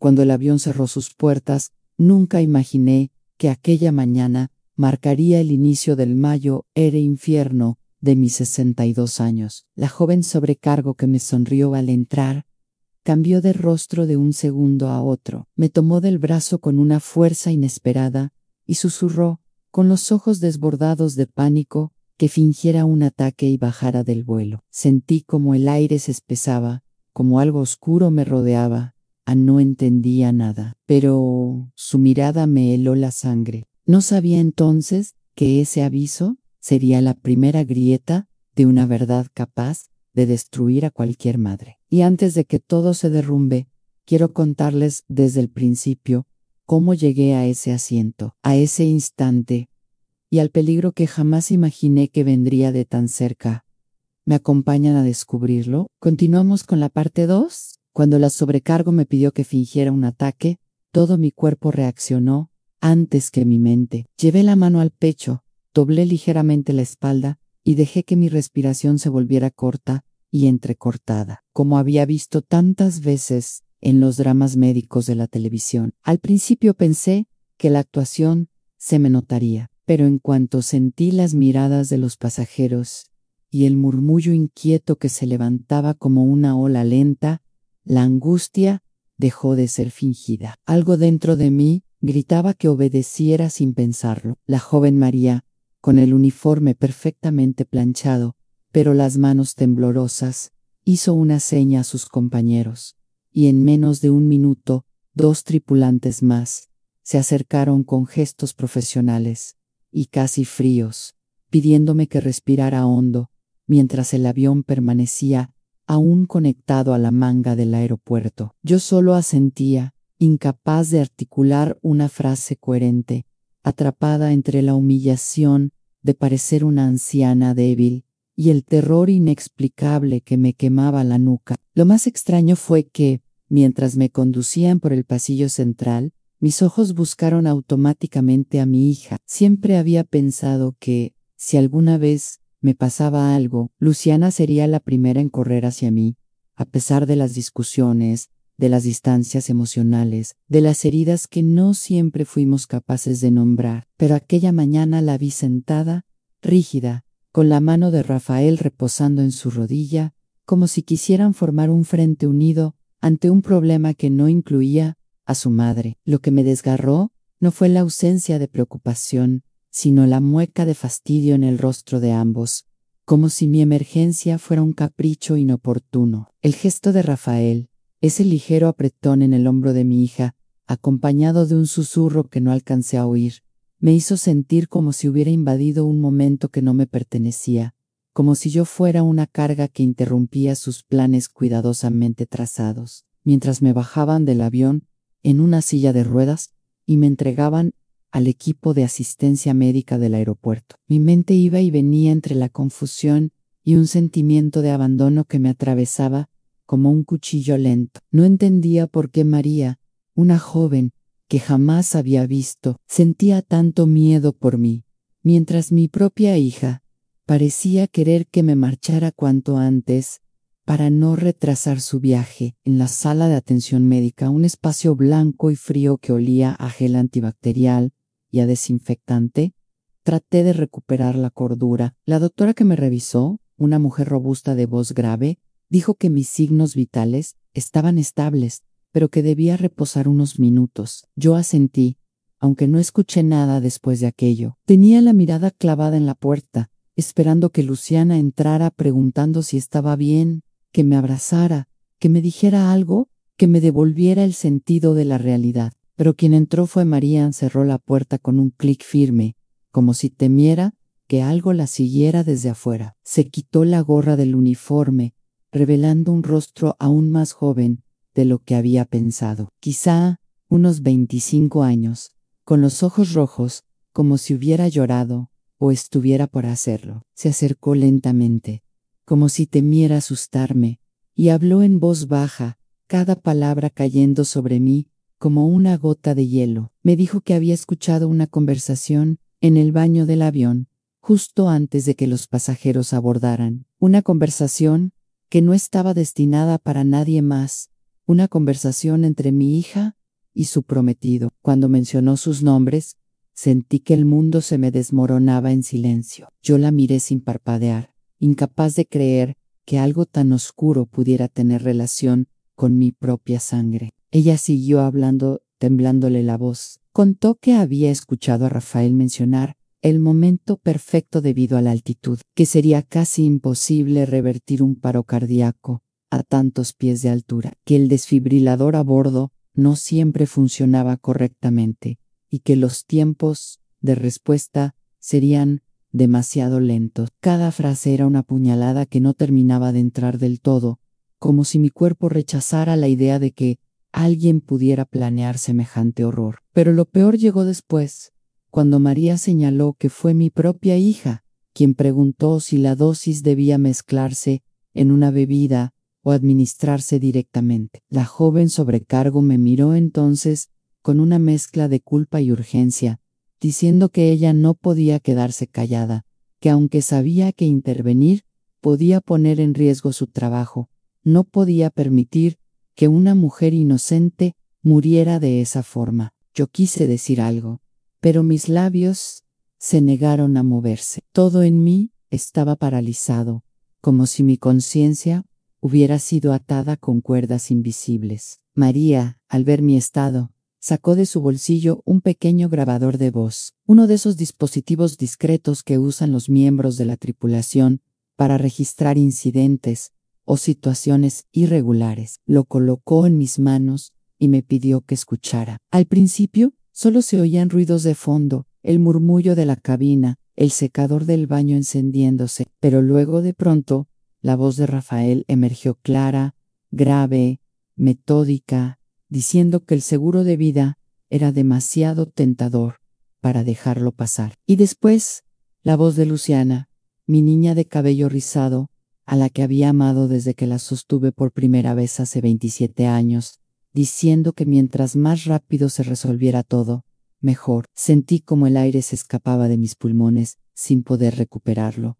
Cuando el avión cerró sus puertas, nunca imaginé que aquella mañana marcaría el inicio del mayo ere infierno de mis 62 años. La joven sobrecargo que me sonrió al entrar cambió de rostro de un segundo a otro. Me tomó del brazo con una fuerza inesperada y susurró, con los ojos desbordados de pánico, que fingiera un ataque y bajara del vuelo. Sentí como el aire se espesaba, como algo oscuro me rodeaba. No entendía nada, pero su mirada me heló la sangre. No sabía entonces que ese aviso sería la primera grieta de una verdad capaz de destruir a cualquier madre. Y antes de que todo se derrumbe, quiero contarles desde el principio cómo llegué a ese asiento, a ese instante, y al peligro que jamás imaginé que vendría de tan cerca. ¿Me acompañan a descubrirlo? Continuamos con la parte 2. Cuando la sobrecargo me pidió que fingiera un ataque, todo mi cuerpo reaccionó antes que mi mente. Llevé la mano al pecho, doblé ligeramente la espalda y dejé que mi respiración se volviera corta y entrecortada, como había visto tantas veces en los dramas médicos de la televisión. Al principio pensé que la actuación se me notaría, pero en cuanto sentí las miradas de los pasajeros y el murmullo inquieto que se levantaba como una ola lenta, la angustia dejó de ser fingida. Algo dentro de mí gritaba que obedeciera sin pensarlo. La joven María, con el uniforme perfectamente planchado, pero las manos temblorosas, hizo una seña a sus compañeros, y en menos de un minuto, 2 tripulantes más se acercaron con gestos profesionales y casi fríos, pidiéndome que respirara hondo, mientras el avión permanecía aún conectado a la manga del aeropuerto. Yo solo asentía, incapaz de articular una frase coherente, atrapada entre la humillación de parecer una anciana débil y el terror inexplicable que me quemaba la nuca. Lo más extraño fue que, mientras me conducían por el pasillo central, mis ojos buscaron automáticamente a mi hija. Siempre había pensado que, si alguna vez me pasaba algo, Luciana sería la primera en correr hacia mí, a pesar de las discusiones, de las distancias emocionales, de las heridas que no siempre fuimos capaces de nombrar. Pero aquella mañana la vi sentada, rígida, con la mano de Rafael reposando en su rodilla, como si quisieran formar un frente unido ante un problema que no incluía a su madre. Lo que me desgarró no fue la ausencia de preocupación, sino la mueca de fastidio en el rostro de ambos, como si mi emergencia fuera un capricho inoportuno. El gesto de Rafael, ese ligero apretón en el hombro de mi hija, acompañado de un susurro que no alcancé a oír, me hizo sentir como si hubiera invadido un momento que no me pertenecía, como si yo fuera una carga que interrumpía sus planes cuidadosamente trazados. Mientras me bajaban del avión en una silla de ruedas y me entregaban al equipo de asistencia médica del aeropuerto, mi mente iba y venía entre la confusión y un sentimiento de abandono que me atravesaba como un cuchillo lento. No entendía por qué María, una joven que jamás había visto, sentía tanto miedo por mí, mientras mi propia hija parecía querer que me marchara cuanto antes para no retrasar su viaje. En la sala de atención médica, un espacio blanco y frío que olía a gel antibacterial y a desinfectante, traté de recuperar la cordura. La doctora que me revisó, una mujer robusta de voz grave, dijo que mis signos vitales estaban estables, pero que debía reposar unos minutos. Yo asentí, aunque no escuché nada después de aquello. Tenía la mirada clavada en la puerta, esperando que Luciana entrara preguntando si estaba bien, que me abrazara, que me dijera algo, que me devolviera el sentido de la realidad. Pero quien entró fue María. Cerró la puerta con un clic firme, como si temiera que algo la siguiera desde afuera. Se quitó la gorra del uniforme, revelando un rostro aún más joven de lo que había pensado. Quizá unos 25 años, con los ojos rojos, como si hubiera llorado o estuviera por hacerlo. Se acercó lentamente, como si temiera asustarme, y habló en voz baja, cada palabra cayendo sobre mí como una gota de hielo. Me dijo que había escuchado una conversación en el baño del avión, justo antes de que los pasajeros abordaran. Una conversación que no estaba destinada para nadie más una conversación entre mi hija y su prometido. Cuando mencionó sus nombres, sentí que el mundo se me desmoronaba en silencio. Yo la miré sin parpadear, incapaz de creer que algo tan oscuro pudiera tener relación con mi propia sangre. Ella siguió hablando, temblándole la voz. Contó que había escuchado a Rafael mencionar el momento perfecto debido a la altitud, que sería casi imposible revertir un paro cardíaco a tantos pies de altura, que el desfibrilador a bordo no siempre funcionaba correctamente y que los tiempos de respuesta serían demasiado lentos. Cada frase era una puñalada que no terminaba de entrar del todo, como si mi cuerpo rechazara la idea de que alguien pudiera planear semejante horror. Pero lo peor llegó después, cuando María señaló que fue mi propia hija quien preguntó si la dosis debía mezclarse en una bebida o administrarse directamente. La joven sobrecargo me miró entonces con una mezcla de culpa y urgencia, diciendo que ella no podía quedarse callada, que aunque sabía que intervenir podía poner en riesgo su trabajo, no podía permitir que una mujer inocente muriera de esa forma. Yo quise decir algo, pero mis labios se negaron a moverse. Todo en mí estaba paralizado, como si mi conciencia hubiera sido atada con cuerdas invisibles. María, al ver mi estado, sacó de su bolsillo un pequeño grabador de voz, uno de esos dispositivos discretos que usan los miembros de la tripulación para registrar incidentes o situaciones irregulares. Lo colocó en mis manos y me pidió que escuchara. Al principio, solo se oían ruidos de fondo, el murmullo de la cabina, el secador del baño encendiéndose, pero luego de pronto, la voz de Rafael emergió clara, grave, metódica, diciendo que el seguro de vida era demasiado tentador para dejarlo pasar. Y después, la voz de Luciana, mi niña de cabello rizado, a la que había amado desde que la sostuve por primera vez hace 27 años, diciendo que mientras más rápido se resolviera todo, mejor. Sentí como el aire se escapaba de mis pulmones sin poder recuperarlo.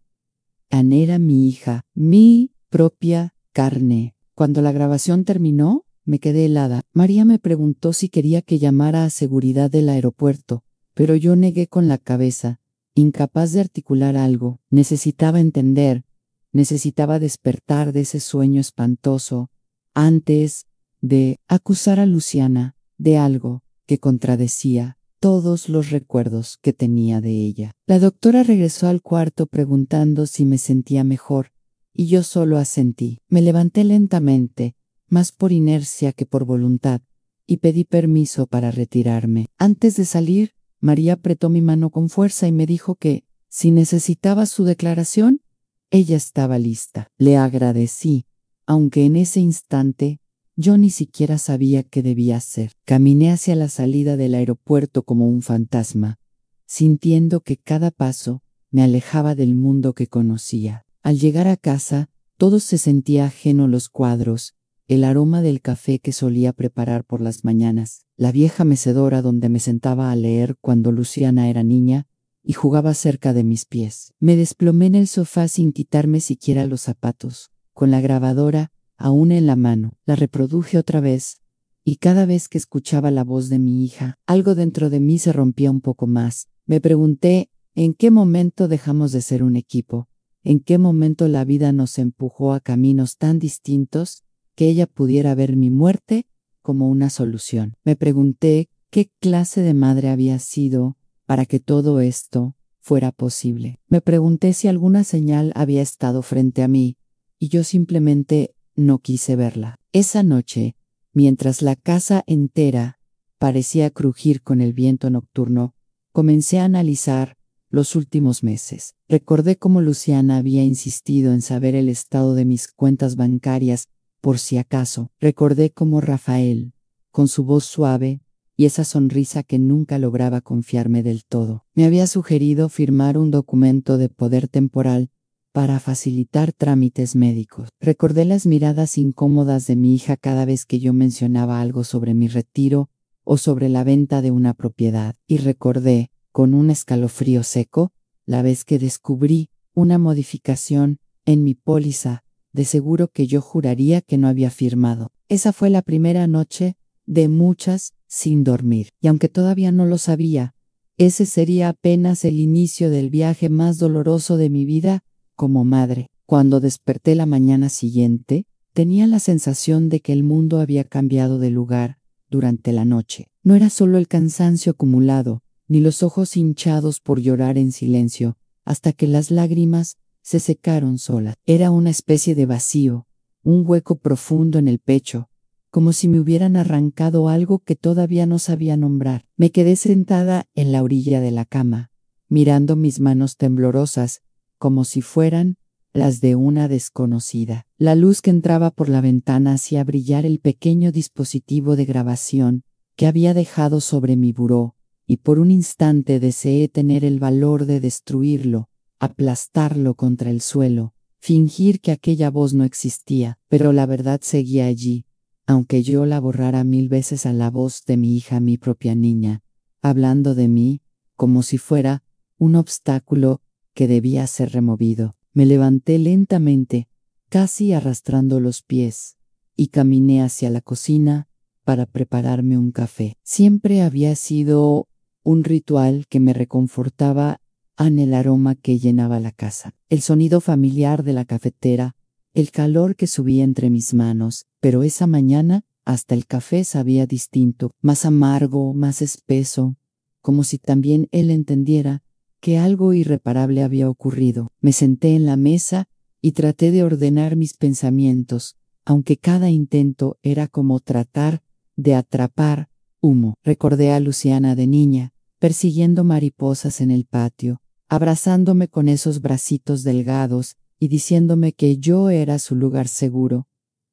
Anne era mi hija, mi propia carne. Cuando la grabación terminó, me quedé helada. María me preguntó si quería que llamara a seguridad del aeropuerto, pero yo negué con la cabeza, incapaz de articular algo. Necesitaba entender, necesitaba despertar de ese sueño espantoso antes de acusar a Luciana de algo que contradecía todos los recuerdos que tenía de ella. La doctora regresó al cuarto preguntando si me sentía mejor, y yo solo asentí. Me levanté lentamente, más por inercia que por voluntad, y pedí permiso para retirarme. Antes de salir, María apretó mi mano con fuerza y me dijo que, si necesitaba su declaración, ella estaba lista. Le agradecí, aunque en ese instante yo ni siquiera sabía qué debía hacer. Caminé hacia la salida del aeropuerto como un fantasma, sintiendo que cada paso me alejaba del mundo que conocía. Al llegar a casa, todo se sentía ajeno: los cuadros, el aroma del café que solía preparar por las mañanas, la vieja mecedora donde me sentaba a leer cuando Luciana era niña y jugaba cerca de mis pies. Me desplomé en el sofá sin quitarme siquiera los zapatos, con la grabadora aún en la mano. La reproduje otra vez, y cada vez que escuchaba la voz de mi hija, algo dentro de mí se rompía un poco más. Me pregunté, ¿en qué momento dejamos de ser un equipo? ¿En qué momento la vida nos empujó a caminos tan distintos que ella pudiera ver mi muerte como una solución? Me pregunté qué clase de madre había sido para que todo esto fuera posible. Me pregunté si alguna señal había estado frente a mí, y yo simplemente no quise verla. Esa noche, mientras la casa entera parecía crujir con el viento nocturno, comencé a analizar los últimos meses. Recordé cómo Luciana había insistido en saber el estado de mis cuentas bancarias por si acaso. Recordé cómo Rafael, con su voz suave y esa sonrisa que nunca lograba confiarme del todo, me había sugerido firmar un documento de poder temporal para facilitar trámites médicos. Recordé las miradas incómodas de mi hija cada vez que yo mencionaba algo sobre mi retiro o sobre la venta de una propiedad, y recordé, con un escalofrío seco, la vez que descubrí una modificación en mi póliza de seguro que yo juraría que no había firmado. Esa fue la primera noche de muchas sin dormir. Y aunque todavía no lo sabía, ese sería apenas el inicio del viaje más doloroso de mi vida como madre. Cuando desperté la mañana siguiente, tenía la sensación de que el mundo había cambiado de lugar durante la noche. No era solo el cansancio acumulado, ni los ojos hinchados por llorar en silencio, hasta que las lágrimas se secaron solas. Era una especie de vacío, un hueco profundo en el pecho, como si me hubieran arrancado algo que todavía no sabía nombrar. Me quedé sentada en la orilla de la cama, mirando mis manos temblorosas, como si fueran las de una desconocida. La luz que entraba por la ventana hacía brillar el pequeño dispositivo de grabación que había dejado sobre mi buró, y por un instante deseé tener el valor de destruirlo, aplastarlo contra el suelo, fingir que aquella voz no existía, pero la verdad seguía allí, aunque yo la borrara 1000 veces a la voz de mi hija, mi propia niña, hablando de mí, como si fuera un obstáculo que debía ser removido. Me levanté lentamente, casi arrastrando los pies, y caminé hacia la cocina para prepararme un café. Siempre había sido un ritual que me reconfortaba en el aroma que llenaba la casa, el sonido familiar de la cafetera, el calor que subía entre mis manos, pero esa mañana hasta el café sabía distinto, más amargo, más espeso, como si también él entendiera que algo irreparable había ocurrido. Me senté en la mesa y traté de ordenar mis pensamientos, aunque cada intento era como tratar de atrapar humo. Recordé a Luciana de niña, persiguiendo mariposas en el patio, abrazándome con esos bracitos delgados y diciéndome que yo era su lugar seguro.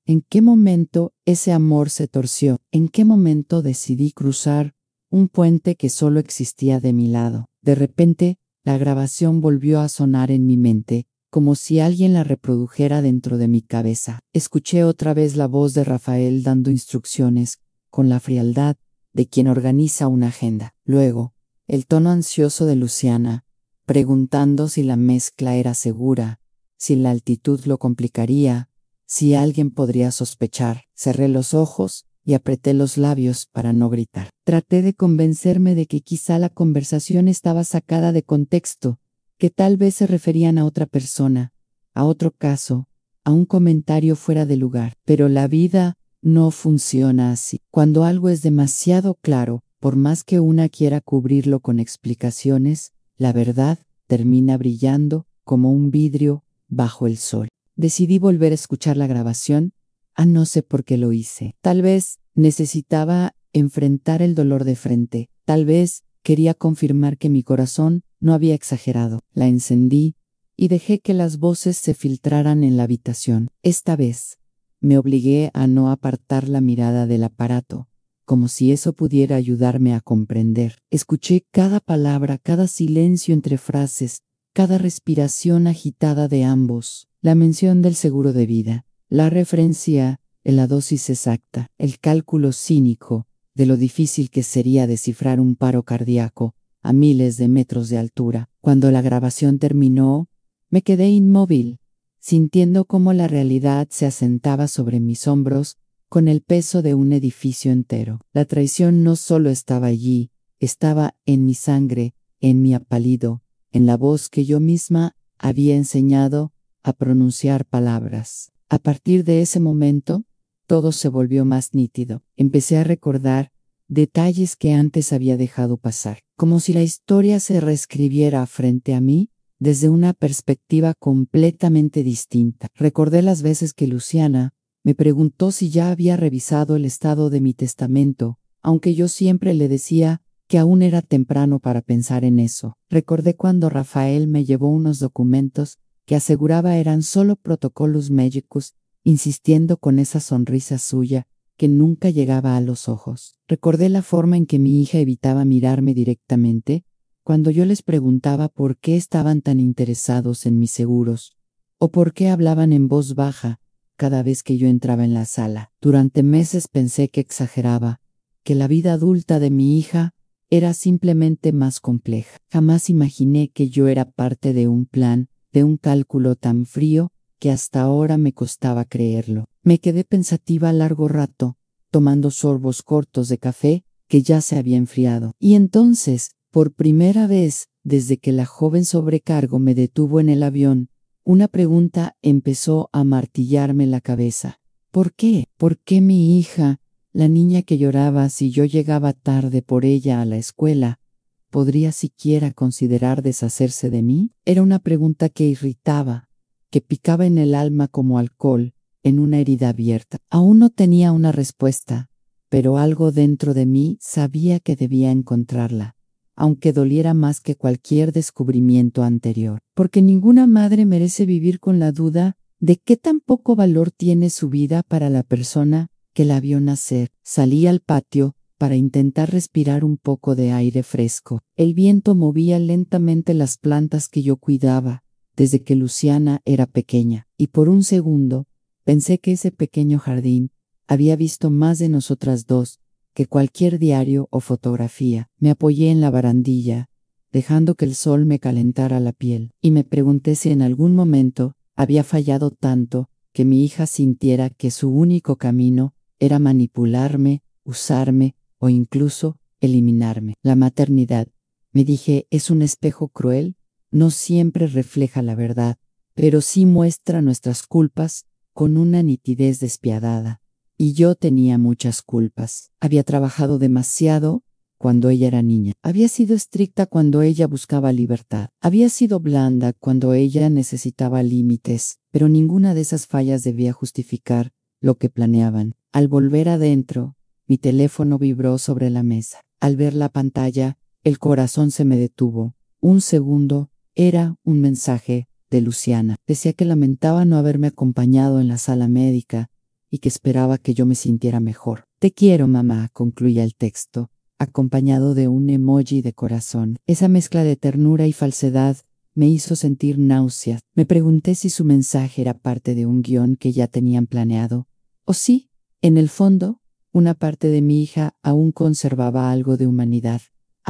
¿En qué momento ese amor se torció? ¿En qué momento decidí cruzar un puente que solo existía de mi lado? De repente, la grabación volvió a sonar en mi mente, como si alguien la reprodujera dentro de mi cabeza. Escuché otra vez la voz de Rafael dando instrucciones, con la frialdad de quien organiza una agenda. Luego, el tono ansioso de Luciana, preguntando si la mezcla era segura, si la altitud lo complicaría, si alguien podría sospechar. Cerré los ojos y apreté los labios para no gritar. Traté de convencerme de que quizá la conversación estaba sacada de contexto, que tal vez se referían a otra persona, a otro caso, a un comentario fuera de lugar. Pero la vida no funciona así. Cuando algo es demasiado claro, por más que una quiera cubrirlo con explicaciones, la verdad termina brillando como un vidrio bajo el sol. Decidí volver a escuchar la grabación. No sé por qué lo hice. Tal vez necesitaba enfrentar el dolor de frente. Tal vez quería confirmar que mi corazón no había exagerado. La encendí y dejé que las voces se filtraran en la habitación. Esta vez me obligué a no apartar la mirada del aparato, como si eso pudiera ayudarme a comprender. Escuché cada palabra, cada silencio entre frases, cada respiración agitada de ambos, la mención del seguro de vida, la referencia en la dosis exacta, el cálculo cínico de lo difícil que sería descifrar un paro cardíaco a miles de metros de altura. Cuando la grabación terminó, me quedé inmóvil, sintiendo cómo la realidad se asentaba sobre mis hombros con el peso de un edificio entero. La traición no solo estaba allí, estaba en mi sangre, en mi apalido, en la voz que yo misma había enseñado a pronunciar palabras. A partir de ese momento, todo se volvió más nítido. Empecé a recordar detalles que antes había dejado pasar, como si la historia se reescribiera frente a mí desde una perspectiva completamente distinta. Recordé las veces que Luciana me preguntó si ya había revisado el estado de mi testamento, aunque yo siempre le decía que aún era temprano para pensar en eso. Recordé cuando Rafael me llevó unos documentos que aseguraba eran solo protocolos médicos, insistiendo con esa sonrisa suya que nunca llegaba a los ojos. Recordé la forma en que mi hija evitaba mirarme directamente cuando yo les preguntaba por qué estaban tan interesados en mis seguros, o por qué hablaban en voz baja cada vez que yo entraba en la sala. Durante meses pensé que exageraba, que la vida adulta de mi hija era simplemente más compleja. Jamás imaginé que yo era parte de un plan, de un cálculo tan frío que hasta ahora me costaba creerlo. Me quedé pensativa largo rato, tomando sorbos cortos de café que ya se había enfriado. Y entonces, por primera vez, desde que la joven sobrecargo me detuvo en el avión, una pregunta empezó a martillarme la cabeza. ¿Por qué? ¿Por qué mi hija, la niña que lloraba si yo llegaba tarde por ella a la escuela, podría siquiera considerar deshacerse de mí? Era una pregunta que irritaba, que picaba en el alma como alcohol en una herida abierta. Aún no tenía una respuesta, pero algo dentro de mí sabía que debía encontrarla, aunque doliera más que cualquier descubrimiento anterior, porque ninguna madre merece vivir con la duda de qué tan poco valor tiene su vida para la persona que la vio nacer. Salí al patio para intentar respirar un poco de aire fresco. El viento movía lentamente las plantas que yo cuidaba desde que Luciana era pequeña, y por un segundo pensé que ese pequeño jardín había visto más de nosotras dos que cualquier diario o fotografía. Me apoyé en la barandilla, dejando que el sol me calentara la piel, y me pregunté si en algún momento había fallado tanto que mi hija sintiera que su único camino era manipularme, usarme o incluso eliminarme. La maternidad, me dije, es un espejo cruel, no siempre refleja la verdad, pero sí muestra nuestras culpas con una nitidez despiadada. Y yo tenía muchas culpas. Había trabajado demasiado cuando ella era niña. Había sido estricta cuando ella buscaba libertad. Había sido blanda cuando ella necesitaba límites, pero ninguna de esas fallas debía justificar lo que planeaban. Al volver adentro, mi teléfono vibró sobre la mesa. Al ver la pantalla, el corazón se me detuvo. Un segundo, era un mensaje de Luciana. Decía que lamentaba no haberme acompañado en la sala médica y que esperaba que yo me sintiera mejor. Te quiero, mamá, concluía el texto, acompañado de un emoji de corazón. Esa mezcla de ternura y falsedad me hizo sentir náuseas. Me pregunté si su mensaje era parte de un guión que ya tenían planeado, o si, en el fondo, una parte de mi hija aún conservaba algo de humanidad.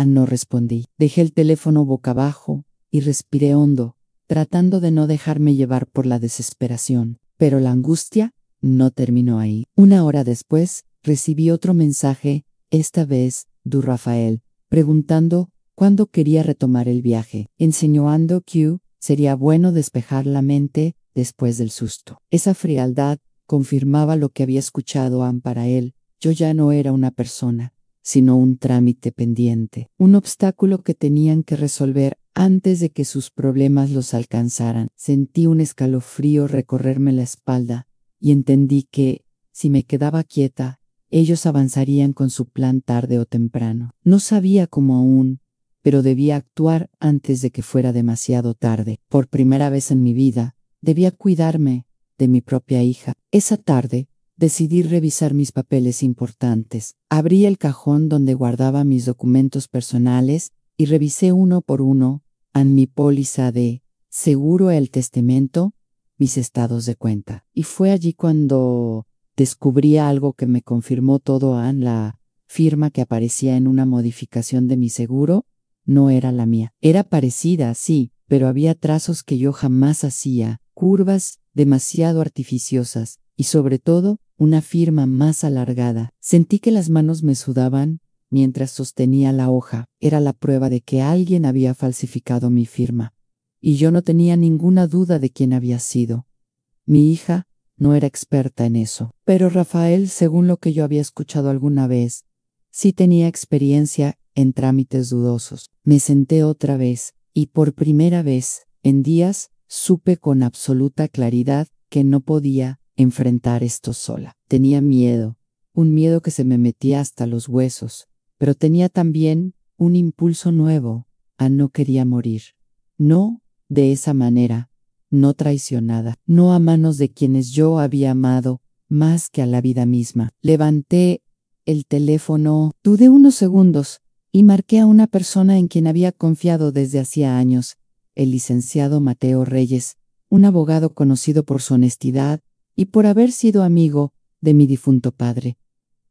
No respondí. Dejé el teléfono boca abajo y respiré hondo, tratando de no dejarme llevar por la desesperación. Pero la angustia no terminó ahí. Una hora después, recibí otro mensaje, esta vez de Rafael, preguntando cuándo quería retomar el viaje, insinuando que sería bueno despejar la mente después del susto. Esa frialdad confirmaba lo que había escuchado para él. Yo ya no era una persona, sino un trámite pendiente, un obstáculo que tenían que resolver antes de que sus problemas los alcanzaran. Sentí un escalofrío recorrerme la espalda y entendí que, si me quedaba quieta, ellos avanzarían con su plan tarde o temprano. No sabía cómo aún, pero debía actuar antes de que fuera demasiado tarde. Por primera vez en mi vida, debía cuidarme de mi propia hija. Esa tarde, decidí revisar mis papeles importantes. Abrí el cajón donde guardaba mis documentos personales y revisé uno por uno mi póliza de seguro, el testamento, mis estados de cuenta. Y fue allí cuando descubrí algo que me confirmó todo. La firma que aparecía en una modificación de mi seguro no era la mía. Era parecida, sí, pero había trazos que yo jamás hacía, curvas demasiado artificiosas y sobre todo una firma más alargada. Sentí que las manos me sudaban mientras sostenía la hoja. Era la prueba de que alguien había falsificado mi firma. Y yo no tenía ninguna duda de quién había sido. Mi hija no era experta en eso. Pero Rafael, según lo que yo había escuchado alguna vez, sí tenía experiencia en trámites dudosos. Me senté otra vez y por primera vez en días supe con absoluta claridad que no podía enfrentar esto sola. Tenía miedo, un miedo que se me metía hasta los huesos, pero tenía también un impulso nuevo. No quería morir. No de esa manera, no traicionada, no a manos de quienes yo había amado más que a la vida misma. Levanté el teléfono, dudé unos segundos y marqué a una persona en quien había confiado desde hacía años, el licenciado Mateo Reyes, un abogado conocido por su honestidad y por haber sido amigo de mi difunto padre.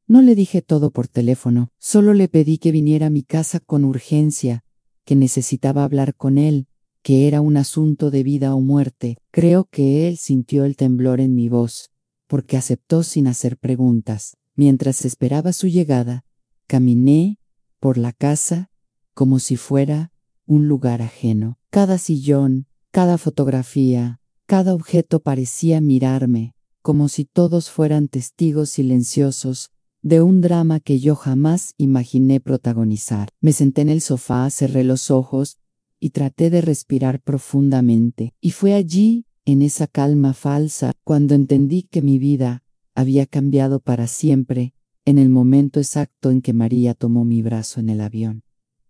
No le dije todo por teléfono, solo le pedí que viniera a mi casa con urgencia, que necesitaba hablar con él que era un asunto de vida o muerte. Creo que él sintió el temblor en mi voz, porque aceptó sin hacer preguntas. Mientras esperaba su llegada, caminé por la casa como si fuera un lugar ajeno. Cada sillón, cada fotografía, cada objeto parecía mirarme, como si todos fueran testigos silenciosos de un drama que yo jamás imaginé protagonizar. Me senté en el sofá, cerré los ojos y traté de respirar profundamente. Y fue allí, en esa calma falsa, cuando entendí que mi vida había cambiado para siempre, en el momento exacto en que María tomó mi brazo en el avión.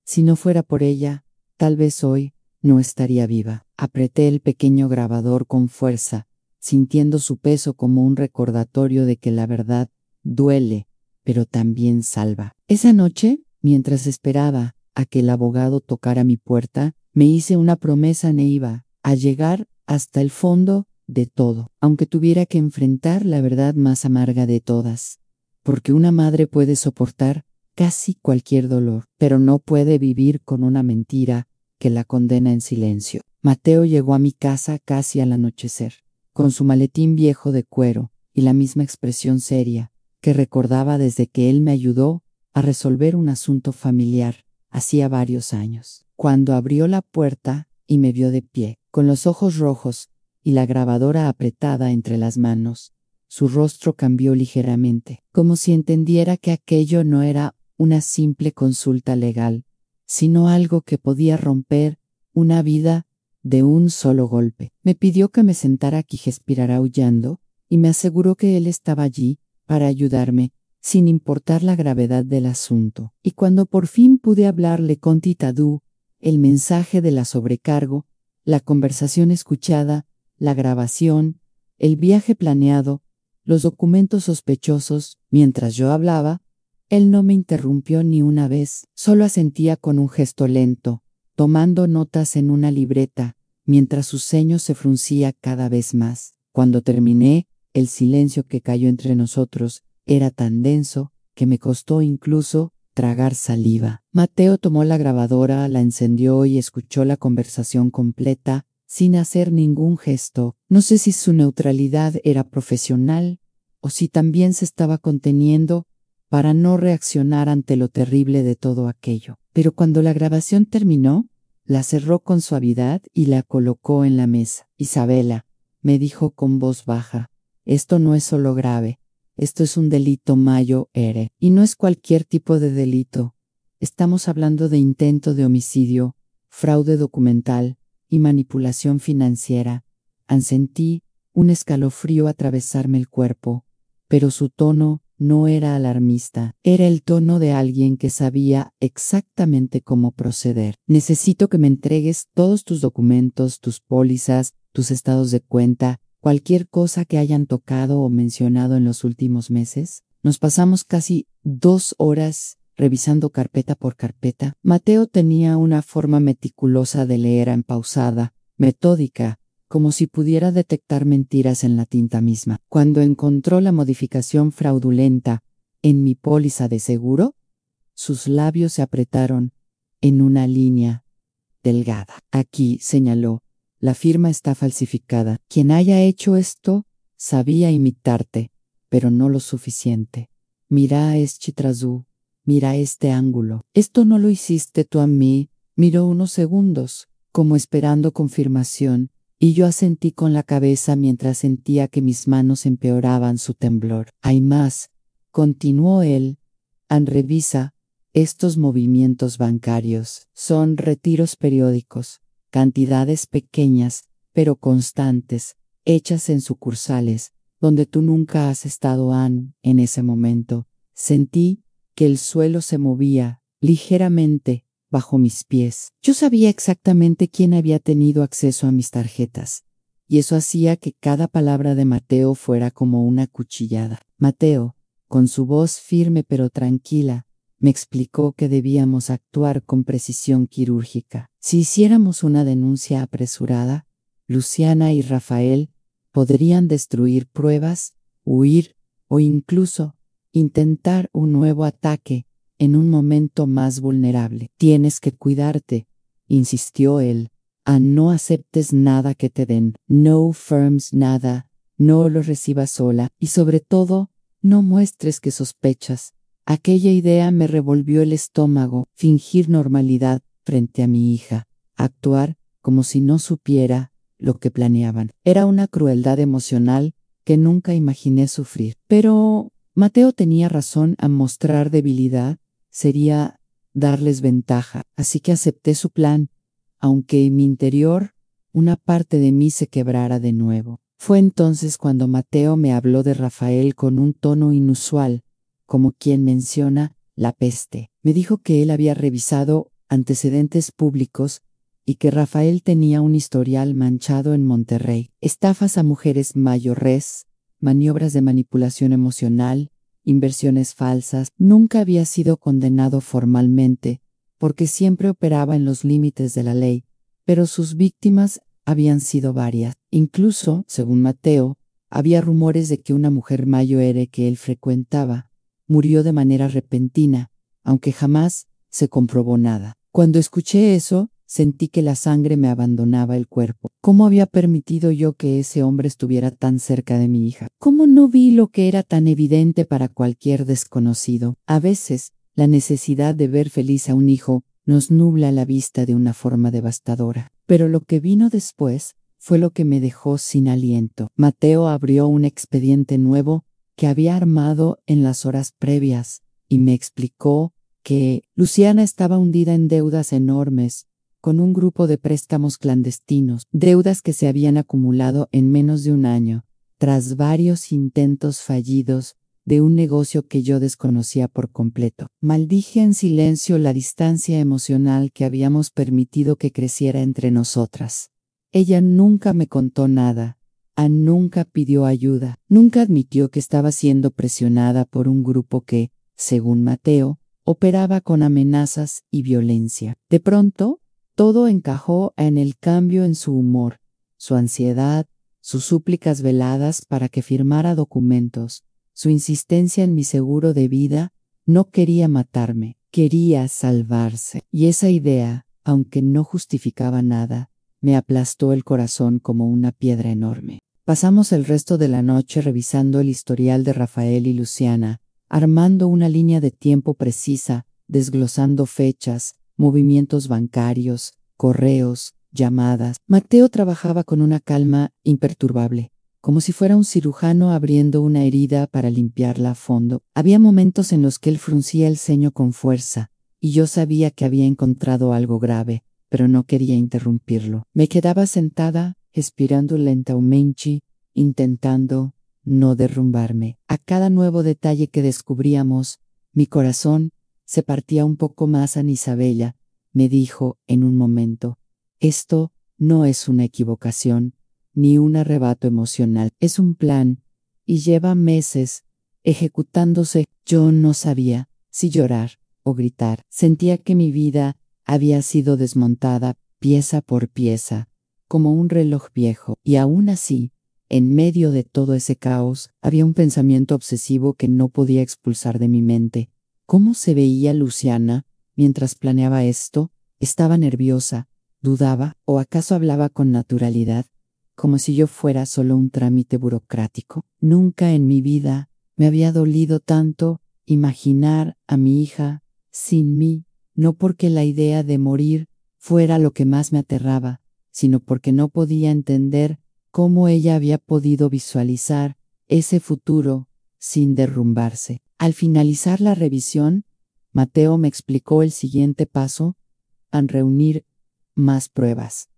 Si no fuera por ella, tal vez hoy no estaría viva. Apreté el pequeño grabador con fuerza, sintiendo su peso como un recordatorio de que la verdad duele, pero también salva. Esa noche, mientras esperaba a que el abogado tocara mi puerta, me hice una promesa, Neiva, a llegar hasta el fondo de todo, aunque tuviera que enfrentar la verdad más amarga de todas. Porque una madre puede soportar casi cualquier dolor, pero no puede vivir con una mentira que la condena en silencio. Mateo llegó a mi casa casi al anochecer, con su maletín viejo de cuero y la misma expresión seria que recordaba desde que él me ayudó a resolver un asunto familiar hacía varios años. Cuando abrió la puerta y me vio de pie, con los ojos rojos y la grabadora apretada entre las manos, su rostro cambió ligeramente, como si entendiera que aquello no era una simple consulta legal, sino algo que podía romper una vida de un solo golpe. Me pidió que me sentara aquí, respirar aullando, y me aseguró que él estaba allí para ayudarme, sin importar la gravedad del asunto. Y cuando por fin pude hablarle con Titadú, el mensaje de la sobrecargo, la conversación escuchada, la grabación, el viaje planeado, los documentos sospechosos, mientras yo hablaba, él no me interrumpió ni una vez, solo asentía con un gesto lento, tomando notas en una libreta, mientras su ceño se fruncía cada vez más. Cuando terminé, el silencio que cayó entre nosotros era tan denso que me costó incluso tragar saliva. Mateo tomó la grabadora, la encendió y escuchó la conversación completa, sin hacer ningún gesto. No sé si su neutralidad era profesional o si también se estaba conteniendo para no reaccionar ante lo terrible de todo aquello. Pero cuando la grabación terminó, la cerró con suavidad y la colocó en la mesa. Isabela, me dijo con voz baja, esto no es solo grave, esto es un delito mayo ere. Y no es cualquier tipo de delito. Estamos hablando de intento de homicidio, fraude documental y manipulación financiera. Sentí un escalofrío atravesarme el cuerpo, pero su tono no era alarmista, era el tono de alguien que sabía exactamente cómo proceder. Necesito que me entregues todos tus documentos, tus pólizas, tus estados de cuenta, cualquier cosa que hayan tocado o mencionado en los últimos meses. Nos pasamos casi 2 horas revisando carpeta por carpeta. Mateo tenía una forma meticulosa de leer pausada, metódica, como si pudiera detectar mentiras en la tinta misma. Cuando encontró la modificación fraudulenta en mi póliza de seguro, sus labios se apretaron en una línea delgada. Aquí, señaló, la firma está falsificada. Quien haya hecho esto sabía imitarte, pero no lo suficiente. Mira a Eschitrazu, mira este ángulo. Esto no lo hiciste tú a mí. Miró unos segundos, como esperando confirmación, y yo asentí con la cabeza mientras sentía que mis manos empeoraban su temblor. Hay más, continuó él, revisa estos movimientos bancarios. Son retiros periódicos, cantidades pequeñas, pero constantes, hechas en sucursales, donde tú nunca has estado, en ese momento. Sentí que el suelo se movía ligeramente bajo mis pies. Yo sabía exactamente quién había tenido acceso a mis tarjetas, y eso hacía que cada palabra de Mateo fuera como una cuchillada. Mateo, con su voz firme pero tranquila, me explicó que debíamos actuar con precisión quirúrgica. Si hiciéramos una denuncia apresurada, Luciana y Rafael podrían destruir pruebas, huir o incluso intentar un nuevo ataque en un momento más vulnerable. Tienes que cuidarte, insistió él, no aceptes nada que te den, no firms nada, no lo recibas sola y sobre todo, no muestres que sospechas. Aquella idea me revolvió el estómago, fingir normalidad frente a mi hija, actuar como si no supiera lo que planeaban. Era una crueldad emocional que nunca imaginé sufrir. Pero Mateo tenía razón, a mostrar debilidad sería darles ventaja, así que acepté su plan, aunque en mi interior una parte de mí se quebrara de nuevo. Fue entonces cuando Mateo me habló de Rafael con un tono inusual, como quien menciona la peste. Me dijo que él había revisado antecedentes públicos y que Rafael tenía un historial manchado en Monterrey: estafas a mujeres mayores, maniobras de manipulación emocional, inversiones falsas. Nunca había sido condenado formalmente, porque siempre operaba en los límites de la ley, pero sus víctimas habían sido varias. Incluso, según Mateo, había rumores de que una mujer mayor que él frecuentaba murió de manera repentina, aunque jamás se comprobó nada. Cuando escuché eso, sentí que la sangre me abandonaba el cuerpo. ¿Cómo había permitido yo que ese hombre estuviera tan cerca de mi hija? ¿Cómo no vi lo que era tan evidente para cualquier desconocido? A veces, la necesidad de ver feliz a un hijo nos nubla la vista de una forma devastadora. Pero lo que vino después fue lo que me dejó sin aliento. Mateo abrió un expediente nuevo que había armado en las horas previas y me explicó que Luciana estaba hundida en deudas enormes con un grupo de préstamos clandestinos, deudas que se habían acumulado en menos de un año, tras varios intentos fallidos de un negocio que yo desconocía por completo. Maldije en silencio la distancia emocional que habíamos permitido que creciera entre nosotras. Ella nunca me contó nada. Nunca pidió ayuda, nunca admitió que estaba siendo presionada por un grupo que, según Mateo, operaba con amenazas y violencia. De pronto, todo encajó en el cambio en su humor, su ansiedad, sus súplicas veladas para que firmara documentos, su insistencia en mi seguro de vida. No quería matarme, quería salvarse. Y esa idea, aunque no justificaba nada, me aplastó el corazón como una piedra enorme. Pasamos el resto de la noche revisando el historial de Rafael y Luciana, armando una línea de tiempo precisa, desglosando fechas, movimientos bancarios, correos, llamadas. Mateo trabajaba con una calma imperturbable, como si fuera un cirujano abriendo una herida para limpiarla a fondo. Había momentos en los que él fruncía el ceño con fuerza, y yo sabía que había encontrado algo grave, pero no quería interrumpirlo. Me quedaba sentada, respirando lentamente, intentando no derrumbarme. A cada nuevo detalle que descubríamos, mi corazón se partía un poco más. Isabella me dijo en un momento: esto no es una equivocación, ni un arrebato emocional, es un plan, y lleva meses ejecutándose. Yo no sabía si llorar o gritar. Sentía que mi vida había sido desmontada pieza por pieza, como un reloj viejo, y aún así, en medio de todo ese caos, había un pensamiento obsesivo que no podía expulsar de mi mente. ¿Cómo se veía Luciana mientras planeaba esto? ¿Estaba nerviosa? ¿Dudaba? ¿O acaso hablaba con naturalidad, como si yo fuera solo un trámite burocrático? Nunca en mi vida me había dolido tanto imaginar a mi hija sin mí, no porque la idea de morir fuera lo que más me aterraba, sino porque no podía entender cómo ella había podido visualizar ese futuro sin derrumbarse. Al finalizar la revisión, Mateo me explicó el siguiente paso: reunir más pruebas.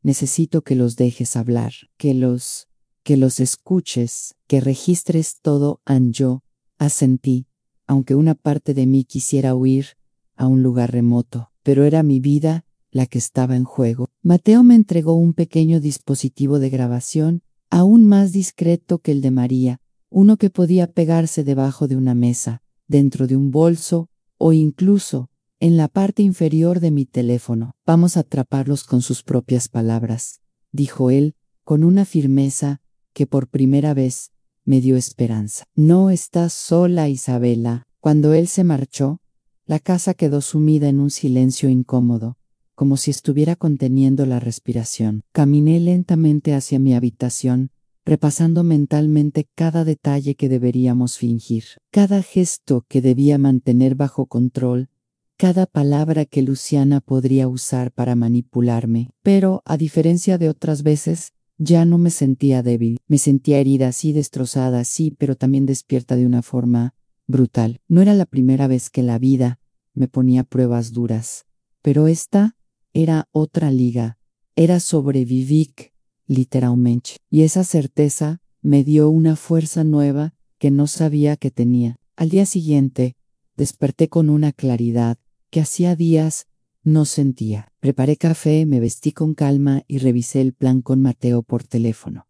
Necesito que los dejes hablar, que los escuches, que registres todo. Yo asentí, aunque una parte de mí quisiera huir a un lugar remoto, pero era mi vida la que estaba en juego. Mateo me entregó un pequeño dispositivo de grabación, aún más discreto que el de María, uno que podía pegarse debajo de una mesa, dentro de un bolso o incluso en la parte inferior de mi teléfono. Vamos a atraparlos con sus propias palabras, dijo él, con una firmeza que por primera vez me dio esperanza. No estás sola, Isabela. Cuando él se marchó, la casa quedó sumida en un silencio incómodo, como si estuviera conteniendo la respiración. Caminé lentamente hacia mi habitación, repasando mentalmente cada detalle que deberíamos fingir, cada gesto que debía mantener bajo control, cada palabra que Luciana podría usar para manipularme. Pero, a diferencia de otras veces, ya no me sentía débil. Me sentía herida, sí, destrozada, sí, pero también despierta de una forma brutal. No era la primera vez que la vida me ponía pruebas duras, pero esta era otra liga. Era sobrevivic, literalmente. Y esa certeza me dio una fuerza nueva que no sabía que tenía. Al día siguiente, desperté con una claridad que hacía días no sentía. Preparé café, me vestí con calma y revisé el plan con Mateo por teléfono.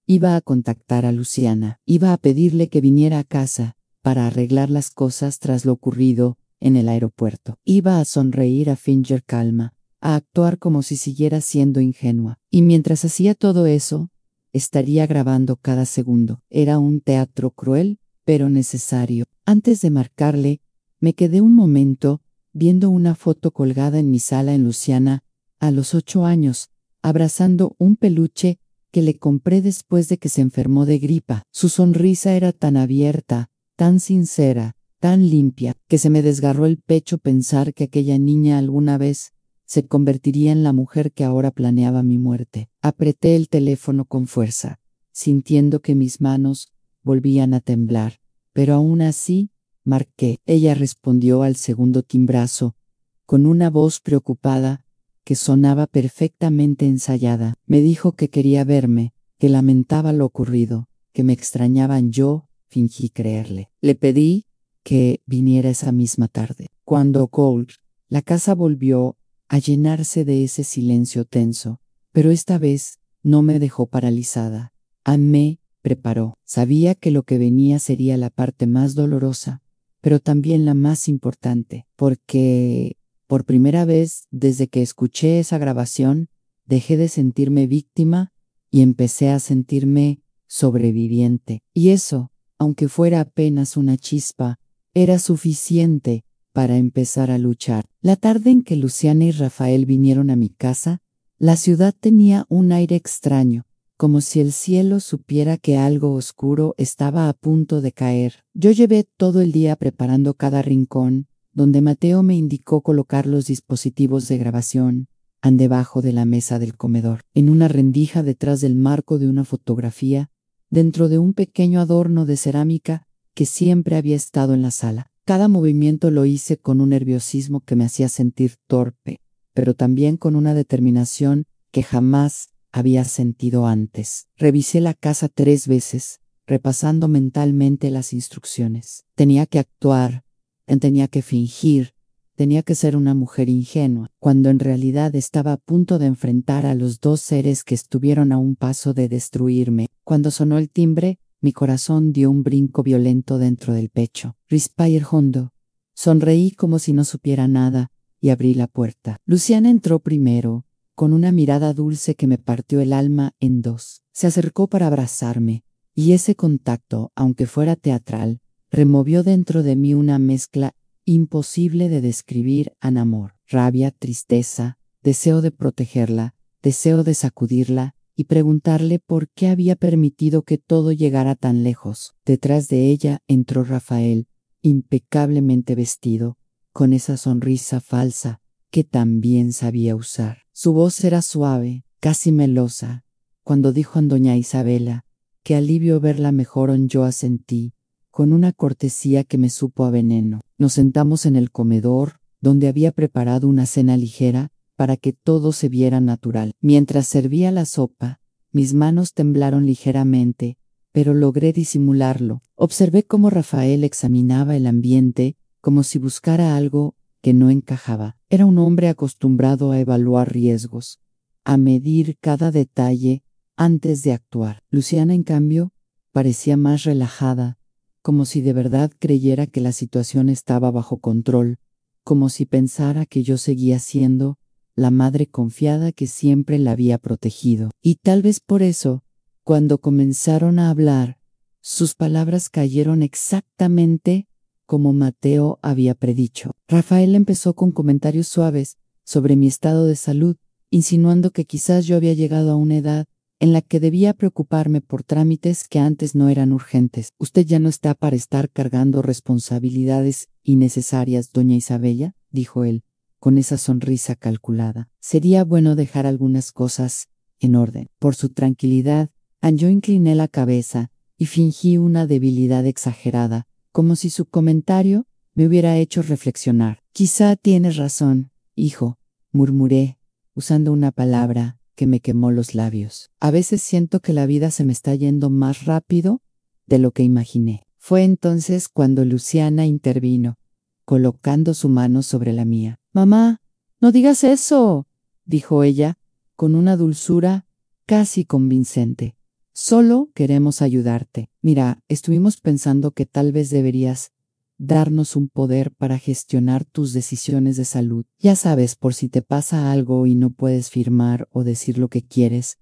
Iba a contactar a Luciana, iba a pedirle que viniera a casa para arreglar las cosas tras lo ocurrido en el aeropuerto. Iba a sonreír, a fingir calma, a actuar como si siguiera siendo ingenua. Y mientras hacía todo eso, estaría grabando cada segundo. Era un teatro cruel, pero necesario. Antes de marcarle, me quedé un momento viendo una foto colgada en mi sala en Luciana, a los 8 años, abrazando un peluche que le compré después de que se enfermó de gripa. Su sonrisa era tan abierta, tan sincera, tan limpia, que se me desgarró el pecho pensar que aquella niña alguna vez se convertiría en la mujer que ahora planeaba mi muerte. Apreté el teléfono con fuerza, sintiendo que mis manos volvían a temblar, pero aún así marqué. Ella respondió al segundo timbrazo, con una voz preocupada que sonaba perfectamente ensayada. Me dijo que quería verme, que lamentaba lo ocurrido, que me extrañaban. Yo fingí creerle. Le pedí que viniera esa misma tarde. Cuando Cold, la casa volvió a llenarse de ese silencio tenso, pero esta vez no me dejó paralizada. Me preparó. Sabía que lo que venía sería la parte más dolorosa, pero también la más importante, porque por primera vez desde que escuché esa grabación, dejé de sentirme víctima y empecé a sentirme sobreviviente. Y eso, aunque fuera apenas una chispa, era suficiente para empezar a luchar. La tarde en que Luciana y Rafael vinieron a mi casa, la ciudad tenía un aire extraño, como si el cielo supiera que algo oscuro estaba a punto de caer. Yo llevé todo el día preparando cada rincón, donde Mateo me indicó colocar los dispositivos de grabación, debajo de la mesa del comedor, en una rendija detrás del marco de una fotografía, dentro de un pequeño adorno de cerámica que siempre había estado en la sala. Cada movimiento lo hice con un nerviosismo que me hacía sentir torpe, pero también con una determinación que jamás había sentido antes. Revisé la casa 3 veces, repasando mentalmente las instrucciones. Tenía que actuar, tenía que fingir, tenía que ser una mujer ingenua, cuando en realidad estaba a punto de enfrentar a los 2 seres que estuvieron a un paso de destruirme. Cuando sonó el timbre, mi corazón dio un brinco violento dentro del pecho. Respire hondo. Sonreí como si no supiera nada y abrí la puerta. Luciana entró primero, con una mirada dulce que me partió el alma en 2. Se acercó para abrazarme, y ese contacto, aunque fuera teatral, removió dentro de mí una mezcla imposible de describir en amor, rabia, tristeza, deseo de protegerla, deseo de sacudirla y preguntarle por qué había permitido que todo llegara tan lejos. Detrás de ella entró Rafael, impecablemente vestido, con esa sonrisa falsa que también sabía usar. Su voz era suave, casi melosa. Cuando dijo a doña Isabela, qué alivio verla mejor, yo asentí, con una cortesía que me supo a veneno. Nos sentamos en el comedor, donde había preparado una cena ligera, para que todo se viera natural. Mientras servía la sopa, mis manos temblaron ligeramente, pero logré disimularlo. Observé cómo Rafael examinaba el ambiente, como si buscara algo que no encajaba. Era un hombre acostumbrado a evaluar riesgos, a medir cada detalle antes de actuar. Luciana, en cambio, parecía más relajada, como si de verdad creyera que la situación estaba bajo control, como si pensara que yo seguía siendo la madre confiada que siempre la había protegido. Y tal vez por eso, cuando comenzaron a hablar, sus palabras cayeron exactamente como Mateo había predicho. Rafael empezó con comentarios suaves sobre mi estado de salud, insinuando que quizás yo había llegado a una edad en la que debía preocuparme por trámites que antes no eran urgentes. «Usted ya no está para estar cargando responsabilidades innecesarias, doña Isabella», dijo él, con esa sonrisa calculada. «Sería bueno dejar algunas cosas en orden». Por su tranquilidad, yo incliné la cabeza y fingí una debilidad exagerada, como si su comentario me hubiera hecho reflexionar. «Quizá tienes razón, hijo», murmuré, usando una palabra que me quemó los labios. «A veces siento que la vida se me está yendo más rápido de lo que imaginé». Fue entonces cuando Luciana intervino, colocando su mano sobre la mía. «Mamá, no digas eso», dijo ella, con una dulzura casi convincente. «Solo queremos ayudarte. Mira, estuvimos pensando que tal vez deberías darnos un poder para gestionar tus decisiones de salud. Ya sabes, por si te pasa algo y no puedes firmar o decir lo que quieres».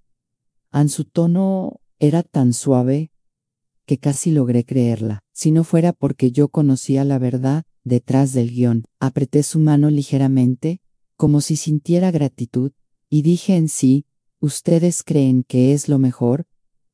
Su tono era tan suave que casi logré creerla, si no fuera porque yo conocía la verdad detrás del guión. Apreté su mano ligeramente, como si sintiera gratitud, y dije en sí: «¿Ustedes creen que es lo mejor?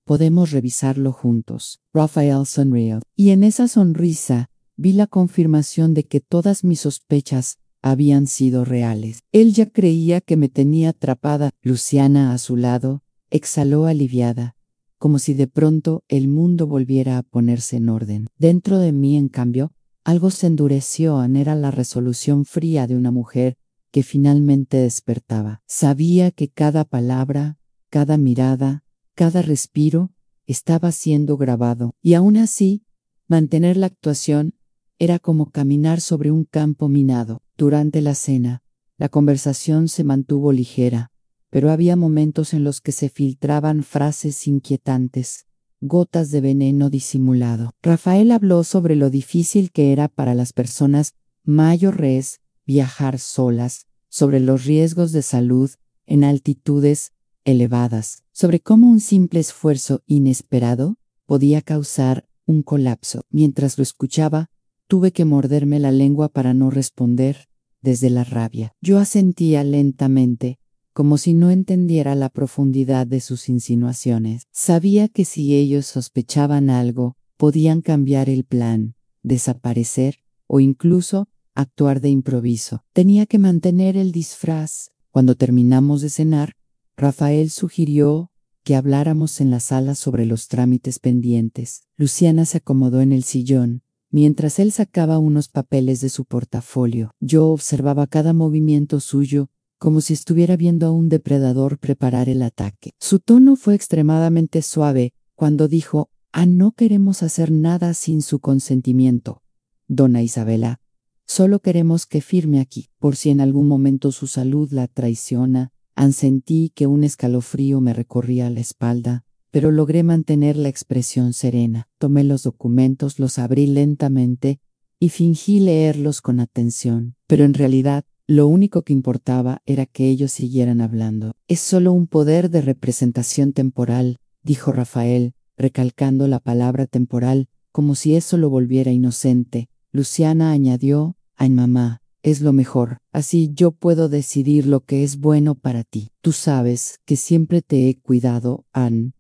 Podemos revisarlo juntos». Rafael sonrió, y en esa sonrisa vi la confirmación de que todas mis sospechas habían sido reales. Él ya creía que me tenía atrapada. Luciana, a su lado, exhaló aliviada, como si de pronto el mundo volviera a ponerse en orden. Dentro de mí, en cambio, algo se endureció. Era la resolución fría de una mujer que finalmente despertaba. Sabía que cada palabra, cada mirada, cada respiro estaba siendo grabado, y aún así, mantener la actuación era como caminar sobre un campo minado. Durante la cena, la conversación se mantuvo ligera, pero había momentos en los que se filtraban frases inquietantes, gotas de veneno disimulado. Rafael habló sobre lo difícil que era para las personas mayores viajar solas, sobre los riesgos de salud en altitudes elevadas, sobre cómo un simple esfuerzo inesperado podía causar un colapso. Mientras lo escuchaba, tuve que morderme la lengua para no responder desde la rabia. Yo asentía lentamente, como si no entendiera la profundidad de sus insinuaciones. Sabía que si ellos sospechaban algo, podían cambiar el plan, desaparecer o incluso actuar de improviso. Tenía que mantener el disfraz. Cuando terminamos de cenar, Rafael sugirió que habláramos en la sala sobre los trámites pendientes. Luciana se acomodó en el sillón, mientras él sacaba unos papeles de su portafolio. Yo observaba cada movimiento suyo, como si estuviera viendo a un depredador preparar el ataque. Su tono fue extremadamente suave cuando dijo: «No queremos hacer nada sin su consentimiento, dona Isabela. Solo queremos que firme aquí. Por si en algún momento su salud la traiciona». Sentí que un escalofrío me recorría la espalda, pero logré mantener la expresión serena. Tomé los documentos, los abrí lentamente y fingí leerlos con atención, pero en realidad lo único que importaba era que ellos siguieran hablando. «Es solo un poder de representación temporal», dijo Rafael, recalcando la palabra temporal, como si eso lo volviera inocente. Luciana añadió: «Ay, mamá, es lo mejor. Así yo puedo decidir lo que es bueno para ti. Tú sabes que siempre te he cuidado, Anne».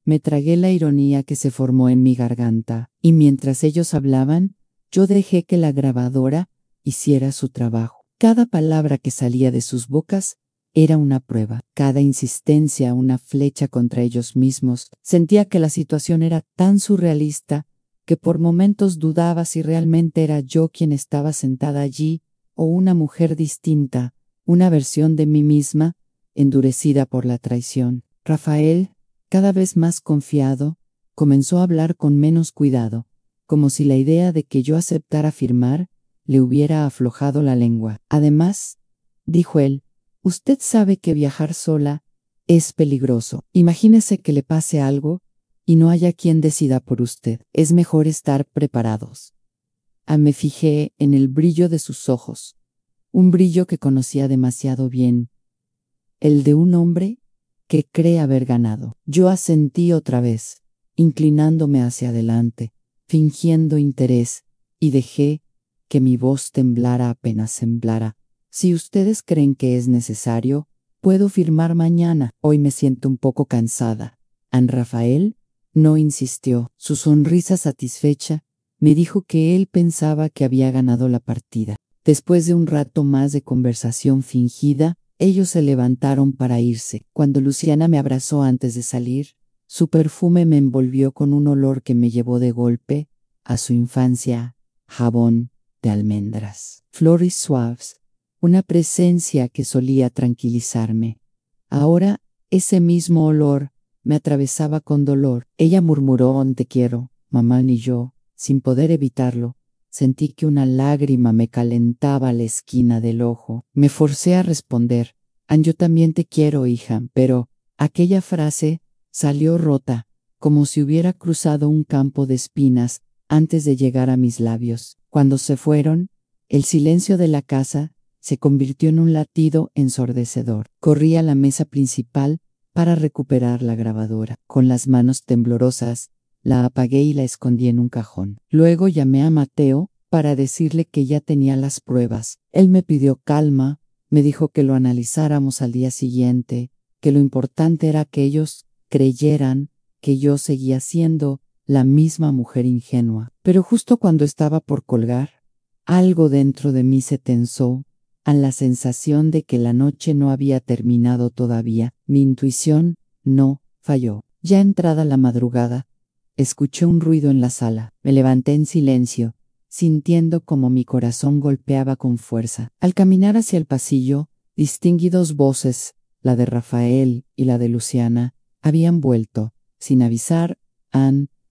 Me tragué la ironía que se formó en mi garganta, y mientras ellos hablaban, yo dejé que la grabadora hiciera su trabajo. Cada palabra que salía de sus bocas era una prueba, cada insistencia una flecha contra ellos mismos. Sentía que la situación era tan surrealista que por momentos dudaba si realmente era yo quien estaba sentada allí o una mujer distinta, una versión de mí misma, endurecida por la traición. Rafael, cada vez más confiado, comenzó a hablar con menos cuidado, como si la idea de que yo aceptara firmar le hubiera aflojado la lengua. «Además», dijo él, «usted sabe que viajar sola es peligroso. Imagínese que le pase algo y no haya quien decida por usted. Es mejor estar preparados». Me fijé en el brillo de sus ojos, un brillo que conocía demasiado bien, el de un hombre que cree haber ganado. Yo asentí otra vez, inclinándome hacia adelante, fingiendo interés, y dejé que mi voz temblara apenas temblara, Si ustedes creen que es necesario, puedo firmar mañana. Hoy me siento un poco cansada. An Rafael no insistió. Su sonrisa satisfecha me dijo que él pensaba que había ganado la partida. Después de un rato más de conversación fingida, ellos se levantaron para irse. Cuando Luciana me abrazó antes de salir, su perfume me envolvió con un olor que me llevó de golpe a su infancia, jabón de almendras, flores suaves, una presencia que solía tranquilizarme. Ahora, ese mismo olor me atravesaba con dolor. Ella murmuró: te quiero, mamá, y yo, sin poder evitarlo, sentí que una lágrima me calentaba la esquina del ojo. Me forcé a responder: yo también te quiero, hija, pero aquella frase salió rota, como si hubiera cruzado un campo de espinas antes de llegar a mis labios. Cuando se fueron, el silencio de la casa se convirtió en un latido ensordecedor. Corrí a la mesa principal para recuperar la grabadora. Con las manos temblorosas, la apagué y la escondí en un cajón. Luego llamé a Mateo para decirle que ya tenía las pruebas. Él me pidió calma, me dijo que lo analizáramos al día siguiente, que lo importante era que ellos creyeran que yo seguía siendo la misma mujer ingenua. Pero justo cuando estaba por colgar, algo dentro de mí se tensó a la sensación de que la noche no había terminado todavía. Mi intuición no falló. Ya entrada la madrugada, escuché un ruido en la sala. Me levanté en silencio, sintiendo como mi corazón golpeaba con fuerza. Al caminar hacia el pasillo, distinguí dos voces, la de Rafael y la de Luciana. Habían vuelto, sin avisar,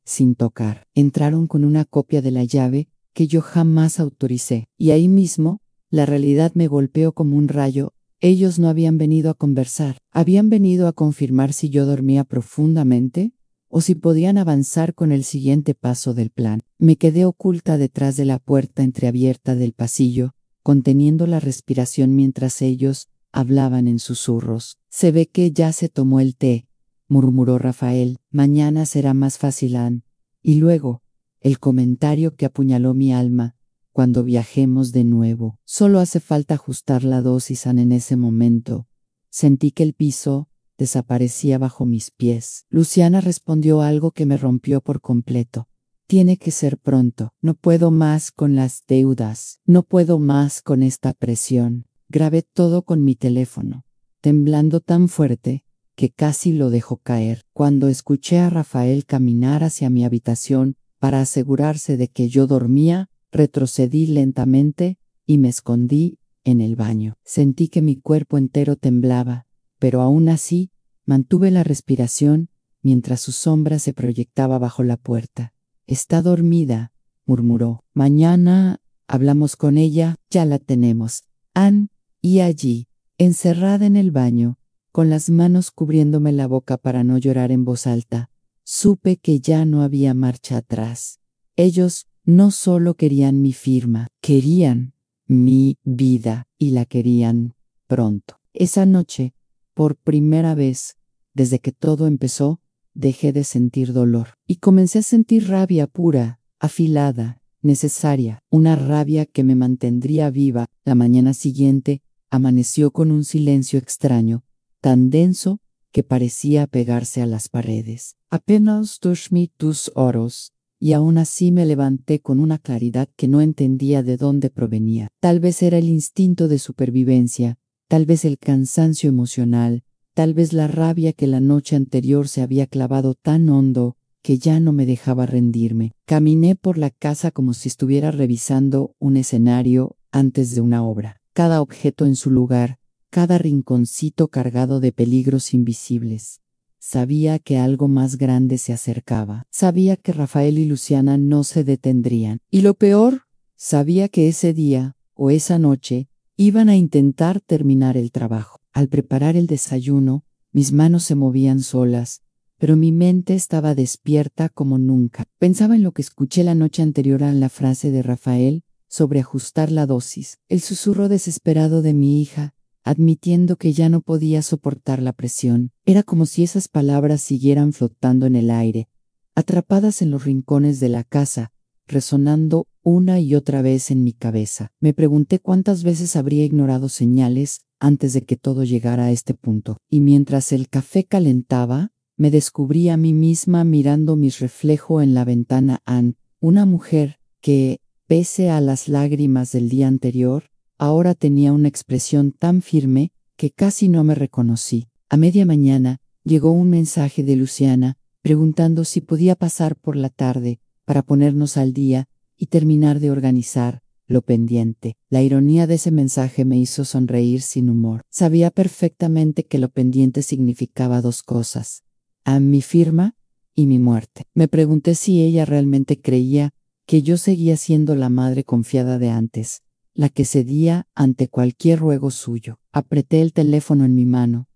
sin tocar. Entraron con una copia de la llave que yo jamás autoricé, y ahí mismo la realidad me golpeó como un rayo. Ellos no habían venido a conversar, habían venido a confirmar si yo dormía profundamente o si podían avanzar con el siguiente paso del plan. Me quedé oculta detrás de la puerta entreabierta del pasillo, conteniendo la respiración mientras ellos hablaban en susurros. Se ve que ya se tomó el té, murmuró Rafael. Mañana será más fácil, Ann. Y luego, el comentario que apuñaló mi alma: cuando viajemos de nuevo. Solo hace falta ajustar la dosis, Ann. En ese momento, sentí que el piso desaparecía bajo mis pies. Luciana respondió algo que me rompió por completo. Tiene que ser pronto. No puedo más con las deudas. No puedo más con esta presión. Grabé todo con mi teléfono, temblando tan fuerte que casi lo dejó caer. Cuando escuché a Rafael caminar hacia mi habitación para asegurarse de que yo dormía, retrocedí lentamente y me escondí en el baño. Sentí que mi cuerpo entero temblaba, pero aún así mantuve la respiración mientras su sombra se proyectaba bajo la puerta. Está dormida, murmuró. Mañana hablamos con ella, ya la tenemos. Ann, y allí, encerrada en el baño, con las manos cubriéndome la boca para no llorar en voz alta, supe que ya no había marcha atrás. Ellos no solo querían mi firma, querían mi vida, y la querían pronto. Esa noche, por primera vez, desde que todo empezó, dejé de sentir dolor y comencé a sentir rabia pura, afilada, necesaria, una rabia que me mantendría viva. La mañana siguiente amaneció con un silencio extraño, tan denso que parecía pegarse a las paredes. Apenas dormí tus oros, y aún así me levanté con una claridad que no entendía de dónde provenía. Tal vez era el instinto de supervivencia, tal vez el cansancio emocional, tal vez la rabia que la noche anterior se había clavado tan hondo que ya no me dejaba rendirme. Caminé por la casa como si estuviera revisando un escenario antes de una obra. Cada objeto en su lugar, cada rinconcito cargado de peligros invisibles. Sabía que algo más grande se acercaba. Sabía que Rafael y Luciana no se detendrían. Y lo peor, sabía que ese día o esa noche iban a intentar terminar el trabajo. Al preparar el desayuno, mis manos se movían solas, pero mi mente estaba despierta como nunca. Pensaba en lo que escuché la noche anterior a la frase de Rafael sobre ajustar la dosis, el susurro desesperado de mi hija, admitiendo que ya no podía soportar la presión. Era como si esas palabras siguieran flotando en el aire, atrapadas en los rincones de la casa, resonando una y otra vez en mi cabeza. Me pregunté cuántas veces habría ignorado señales antes de que todo llegara a este punto. Y mientras el café calentaba, me descubrí a mí misma mirando mi reflejo en la ventana. Anne, una mujer que, pese a las lágrimas del día anterior, ahora tenía una expresión tan firme que casi no me reconocí. A media mañana llegó un mensaje de Luciana preguntando si podía pasar por la tarde para ponernos al día y terminar de organizar lo pendiente. La ironía de ese mensaje me hizo sonreír sin humor. Sabía perfectamente que lo pendiente significaba dos cosas: a mi firma y mi muerte. Me pregunté si ella realmente creía que yo seguía siendo la madre confiada de antes, la que cedía ante cualquier ruego suyo. Apreté el teléfono en mi mano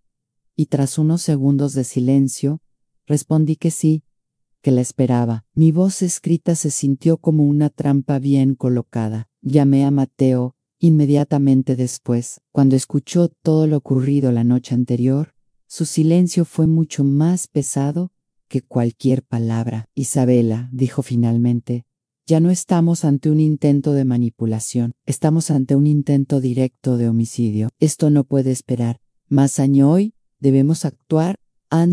y tras unos segundos de silencio, respondí que sí, que la esperaba. Mi voz escrita se sintió como una trampa bien colocada. Llamé a Mateo inmediatamente después. Cuando escuchó todo lo ocurrido la noche anterior, su silencio fue mucho más pesado que cualquier palabra. Isabela, dijo finalmente, ya no estamos ante un intento de manipulación, estamos ante un intento directo de homicidio. Esto no puede esperar. Más año hoy debemos actuar.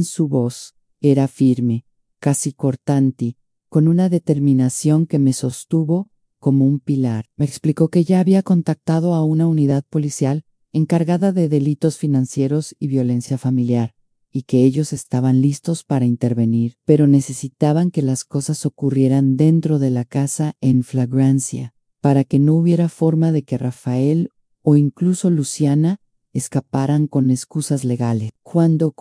Su voz era firme, casi cortante, con una determinación que me sostuvo como un pilar. Me explicó que ya había contactado a una unidad policial encargada de delitos financieros y violencia familiar, y que ellos estaban listos para intervenir, pero necesitaban que las cosas ocurrieran dentro de la casa en flagrancia, para que no hubiera forma de que Rafael o incluso Luciana escaparan con excusas legales. Cuando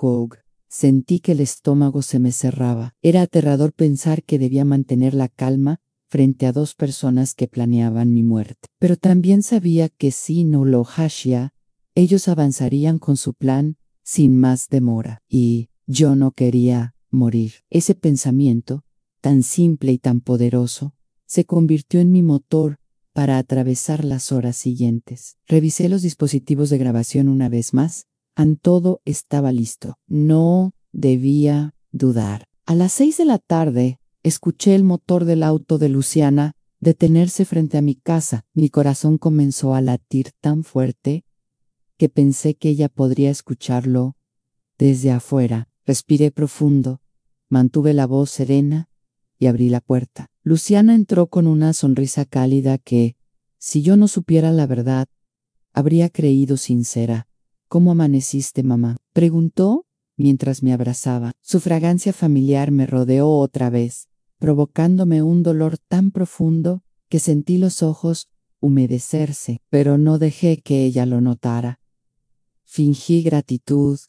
sentí que el estómago se me cerraba. Era aterrador pensar que debía mantener la calma frente a dos personas que planeaban mi muerte. Pero también sabía que si no lo hacía, ellos avanzarían con su plan sin más demora. Y yo no quería morir. Ese pensamiento, tan simple y tan poderoso, se convirtió en mi motor para atravesar las horas siguientes. Revisé los dispositivos de grabación una vez más. Todo estaba listo. No debía dudar. A las 6 de la tarde, escuché el motor del auto de Luciana detenerse frente a mi casa. Mi corazón comenzó a latir tan fuerte que pensé que ella podría escucharlo desde afuera. Respiré profundo, mantuve la voz serena y abrí la puerta. Luciana entró con una sonrisa cálida que, si yo no supiera la verdad, habría creído sincera. ¿Cómo amaneciste, mamá?, preguntó mientras me abrazaba. Su fragancia familiar me rodeó otra vez, provocándome un dolor tan profundo que sentí los ojos humedecerse, pero no dejé que ella lo notara. Fingí gratitud,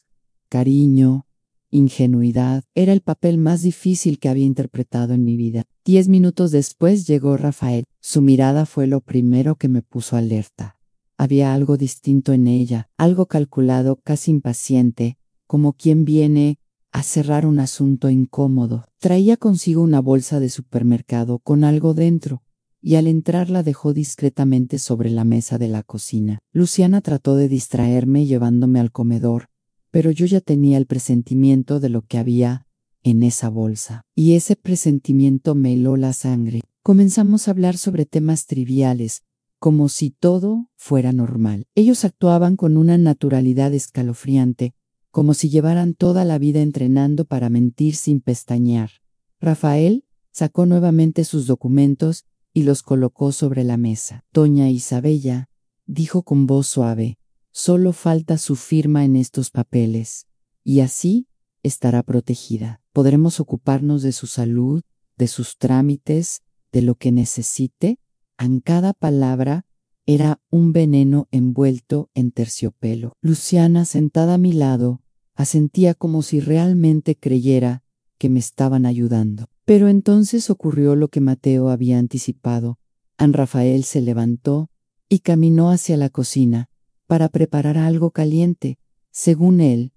cariño, ingenuidad. Era el papel más difícil que había interpretado en mi vida. 10 minutos después llegó Rafael. Su mirada fue lo primero que me puso alerta. Había algo distinto en ella, algo calculado, casi impaciente, como quien viene a cerrar un asunto incómodo. Traía consigo una bolsa de supermercado con algo dentro, y al entrar la dejó discretamente sobre la mesa de la cocina. Luciana trató de distraerme llevándome al comedor, pero yo ya tenía el presentimiento de lo que había en esa bolsa, y ese presentimiento me heló la sangre. Comenzamos a hablar sobre temas triviales, como si todo fuera normal. Ellos actuaban con una naturalidad escalofriante, como si llevaran toda la vida entrenando para mentir sin pestañear. Rafael sacó nuevamente sus documentos y los colocó sobre la mesa. Doña Isabella, dijo con voz suave, solo falta su firma en estos papeles, y así estará protegida. Podremos ocuparnos de su salud, de sus trámites, de lo que necesite. En cada palabra era un veneno envuelto en terciopelo. Luciana, sentada a mi lado, asentía como si realmente creyera que me estaban ayudando. Pero entonces ocurrió lo que Mateo había anticipado. Rafael se levantó y caminó hacia la cocina para preparar algo caliente. Según él,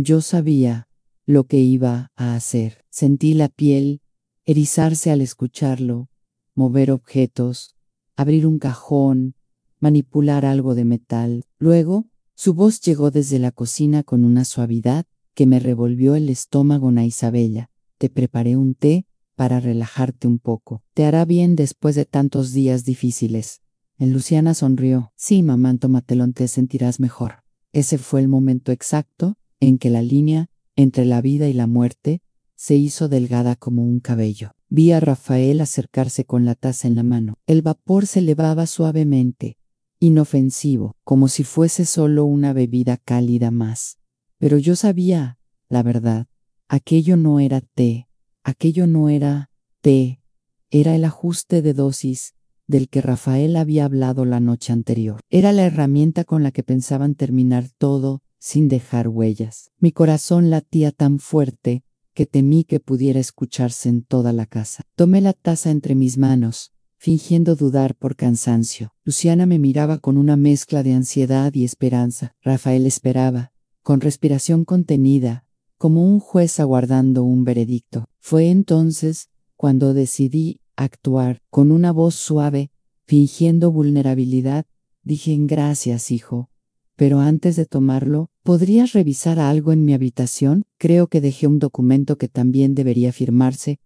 yo sabía lo que iba a hacer. Sentí la piel erizarse al escucharlo, mover objetos, abrir un cajón, manipular algo de metal. Luego, su voz llegó desde la cocina con una suavidad que me revolvió el estómago. Isabella, te preparé un té para relajarte un poco. Te hará bien después de tantos días difíciles. Luciana sonrió. Sí, mamá, tómatelo, te sentirás mejor. Ese fue el momento exacto en que la línea entre la vida y la muerte se hizo delgada como un cabello. Vi a Rafael acercarse con la taza en la mano. El vapor se elevaba suavemente, inofensivo, como si fuese solo una bebida cálida más. Pero yo sabía, la verdad, aquello no era té, aquello no era té, era el ajuste de dosis del que Rafael había hablado la noche anterior. Era la herramienta con la que pensaban terminar todo sin dejar huellas. Mi corazón latía tan fuerte que temí que pudiera escucharse en toda la casa. Tomé la taza entre mis manos, fingiendo dudar por cansancio. Luciana me miraba con una mezcla de ansiedad y esperanza. Rafael esperaba, con respiración contenida, como un juez aguardando un veredicto. Fue entonces cuando decidí actuar. Con una voz suave, fingiendo vulnerabilidad, dije: gracias, hijo. Pero antes de tomarlo, ¿podrías revisar algo en mi habitación? Creo que dejé un documento que también debería firmarse.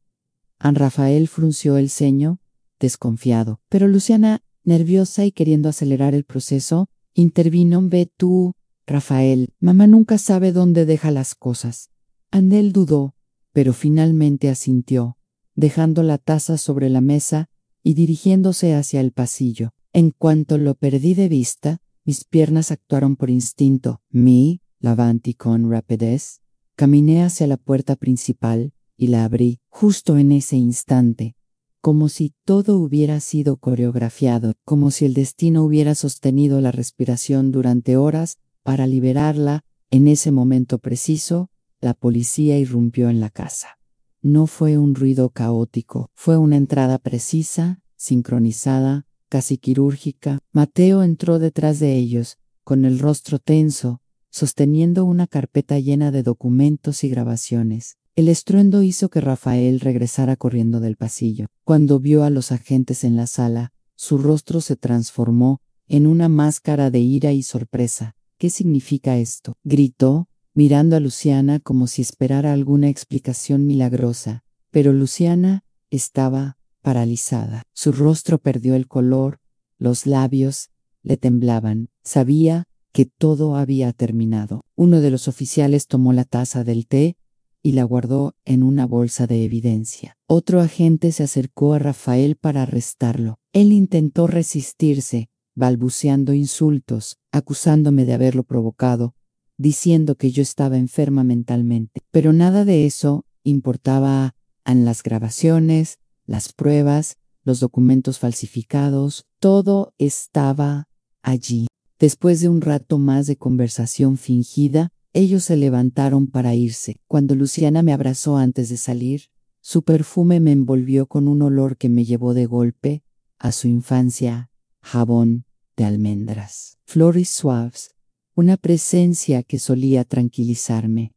Rafael frunció el ceño, desconfiado. Pero Luciana, nerviosa y queriendo acelerar el proceso, intervino: ve tú, Rafael. Mamá nunca sabe dónde deja las cosas. Él dudó, pero finalmente asintió, dejando la taza sobre la mesa y dirigiéndose hacia el pasillo. En cuanto lo perdí de vista, mis piernas actuaron por instinto. Me levanté con rapidez, caminé hacia la puerta principal y la abrí justo en ese instante, como si todo hubiera sido coreografiado, como si el destino hubiera sostenido la respiración durante horas para liberarla. En ese momento preciso, la policía irrumpió en la casa. No fue un ruido caótico, fue una entrada precisa, sincronizada, casi quirúrgica. Mateo entró detrás de ellos, con el rostro tenso, sosteniendo una carpeta llena de documentos y grabaciones. El estruendo hizo que Rafael regresara corriendo del pasillo. Cuando vio a los agentes en la sala, su rostro se transformó en una máscara de ira y sorpresa. ¿Qué significa esto?, gritó, mirando a Luciana como si esperara alguna explicación milagrosa. Pero Luciana estaba paralizada. Su rostro perdió el color, los labios le temblaban. Sabía que todo había terminado. Uno de los oficiales tomó la taza del té y la guardó en una bolsa de evidencia. Otro agente se acercó a Rafael para arrestarlo. Él intentó resistirse, balbuceando insultos, acusándome de haberlo provocado, diciendo que yo estaba enferma mentalmente. Pero nada de eso importaba. En las grabaciones, las pruebas, los documentos falsificados, todo estaba allí. Después de un rato más de conversación fingida, ellos se levantaron para irse. Cuando Luciana me abrazó antes de salir, su perfume me envolvió con un olor que me llevó de golpe a su infancia: jabón de almendras, flores suaves, una presencia que solía tranquilizarme.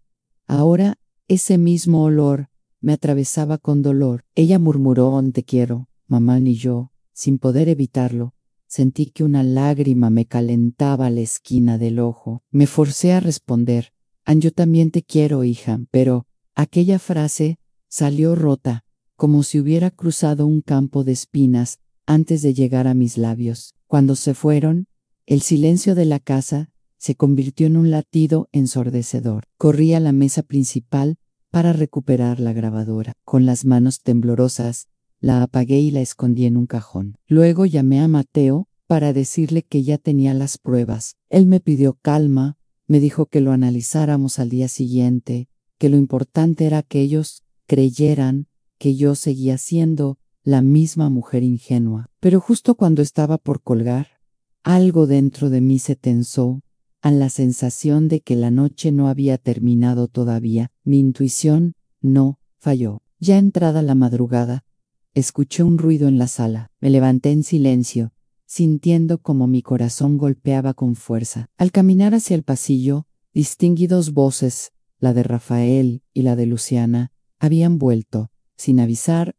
Ahora ese mismo olor me atravesaba con dolor. Ella murmuró: te quiero, mamá. Ni yo, sin poder evitarlo, sentí que una lágrima me calentaba la esquina del ojo. Me forcé a responder: yo también te quiero, hija. Pero aquella frase salió rota, como si hubiera cruzado un campo de espinas antes de llegar a mis labios. Cuando se fueron, el silencio de la casa se convirtió en un latido ensordecedor. Corrí a la mesa principal para recuperar la grabadora. Con las manos temblorosas, la apagué y la escondí en un cajón. Luego llamé a Mateo para decirle que ya tenía las pruebas. Él me pidió calma, me dijo que lo analizáramos al día siguiente, que lo importante era que ellos creyeran que yo seguía siendo la misma mujer ingenua. Pero justo cuando estaba por colgar, algo dentro de mí se tensó, a la sensación de que la noche no había terminado todavía. Mi intuición no falló. Ya entrada la madrugada, escuché un ruido en la sala. Me levanté en silencio, sintiendo como mi corazón golpeaba con fuerza. Al caminar hacia el pasillo, distinguí dos voces, la de Rafael y la de Luciana. Habían vuelto, sin avisar,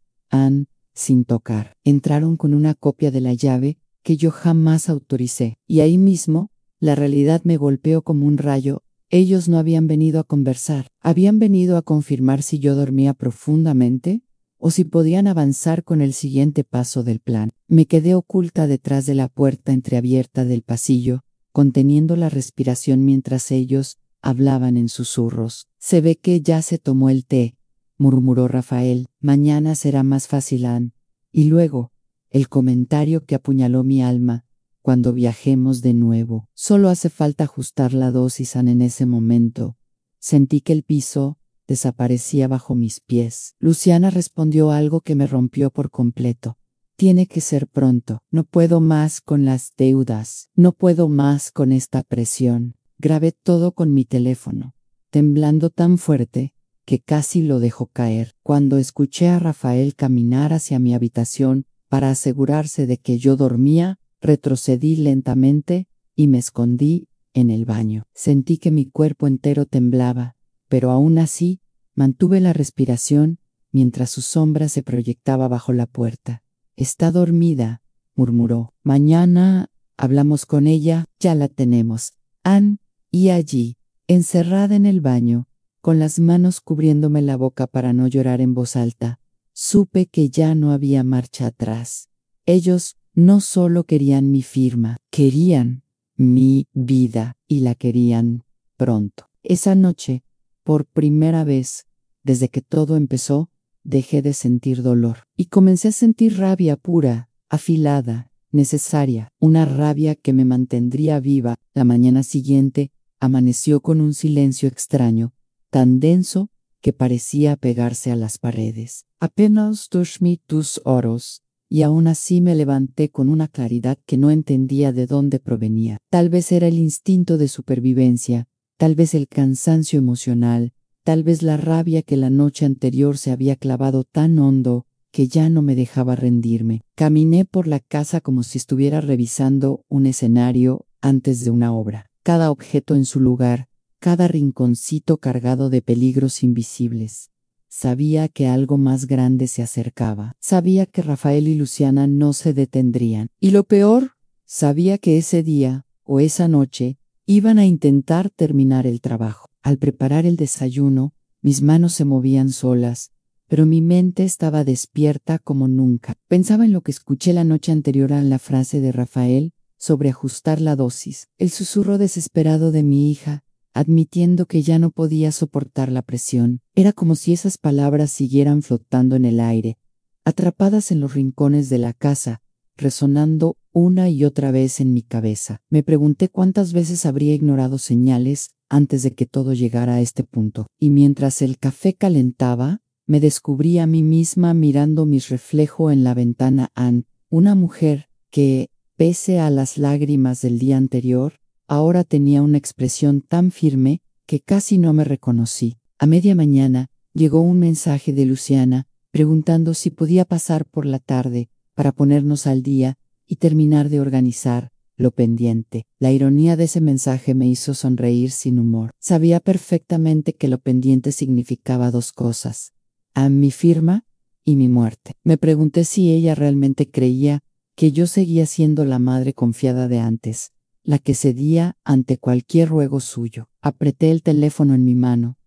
sin tocar. Entraron con una copia de la llave que yo jamás autoricé. Y ahí mismo, la realidad me golpeó como un rayo. Ellos no habían venido a conversar. Habían venido a confirmar si yo dormía profundamente o si podían avanzar con el siguiente paso del plan. Me quedé oculta detrás de la puerta entreabierta del pasillo, conteniendo la respiración mientras ellos hablaban en susurros. «Se ve que ya se tomó el té», murmuró Rafael. «Mañana será más fácil, Ann». Y luego, el comentario que apuñaló mi alma: «Cuando viajemos de nuevo, solo hace falta ajustar la dosis, Ann». En ese momento, sentí que el piso desaparecía bajo mis pies. Luciana respondió algo que me rompió por completo. «Tiene que ser pronto. No puedo más con las deudas. No puedo más con esta presión». Grabé todo con mi teléfono, temblando tan fuerte que casi lo dejó caer. Cuando escuché a Rafael caminar hacia mi habitación para asegurarse de que yo dormía, retrocedí lentamente y me escondí en el baño. Sentí que mi cuerpo entero temblaba, pero aún así mantuve la respiración mientras su sombra se proyectaba bajo la puerta. «Está dormida», murmuró. «Mañana hablamos con ella, ya la tenemos». Ann, y allí, encerrada en el baño, con las manos cubriéndome la boca para no llorar en voz alta, supe que ya no había marcha atrás. Ellos no solo querían mi firma, querían mi vida, y la querían pronto. Esa noche, por primera vez, desde que todo empezó, dejé de sentir dolor y comencé a sentir rabia pura, afilada, necesaria, una rabia que me mantendría viva. La mañana siguiente amaneció con un silencio extraño, tan denso que parecía pegarse a las paredes. Apenas dormí 2 horas, y aún así me levanté con una claridad que no entendía de dónde provenía. Tal vez era el instinto de supervivencia, tal vez el cansancio emocional, tal vez la rabia que la noche anterior se había clavado tan hondo que ya no me dejaba rendirme. Caminé por la casa como si estuviera revisando un escenario antes de una obra. Cada objeto en su lugar, cada rinconcito cargado de peligros invisibles. Sabía que algo más grande se acercaba. Sabía que Rafael y Luciana no se detendrían. Y lo peor, sabía que ese día o esa noche iban a intentar terminar el trabajo. Al preparar el desayuno, mis manos se movían solas, pero mi mente estaba despierta como nunca. Pensaba en lo que escuché la noche anterior a la frase de Rafael sobre ajustar la dosis, el susurro desesperado de mi hija, admitiendo que ya no podía soportar la presión. Era como si esas palabras siguieran flotando en el aire, atrapadas en los rincones de la casa, resonando una y otra vez en mi cabeza. Me pregunté cuántas veces habría ignorado señales antes de que todo llegara a este punto. Y mientras el café calentaba, me descubrí a mí misma mirando mi reflejo en la ventana. Ann, una mujer que, pese a las lágrimas del día anterior, ahora tenía una expresión tan firme que casi no me reconocí. A media mañana llegó un mensaje de Luciana preguntando si podía pasar por la tarde para ponernos al día y terminar de organizar lo pendiente. La ironía de ese mensaje me hizo sonreír sin humor. Sabía perfectamente que lo pendiente significaba 2 cosas: a mi firma y mi muerte. Me pregunté si ella realmente creía que yo seguía siendo la madre confiada de antes, la que cedía ante cualquier ruego suyo. Apreté el teléfono en mi mano,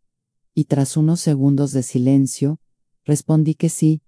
y tras unos segundos de silencio, respondí que sí,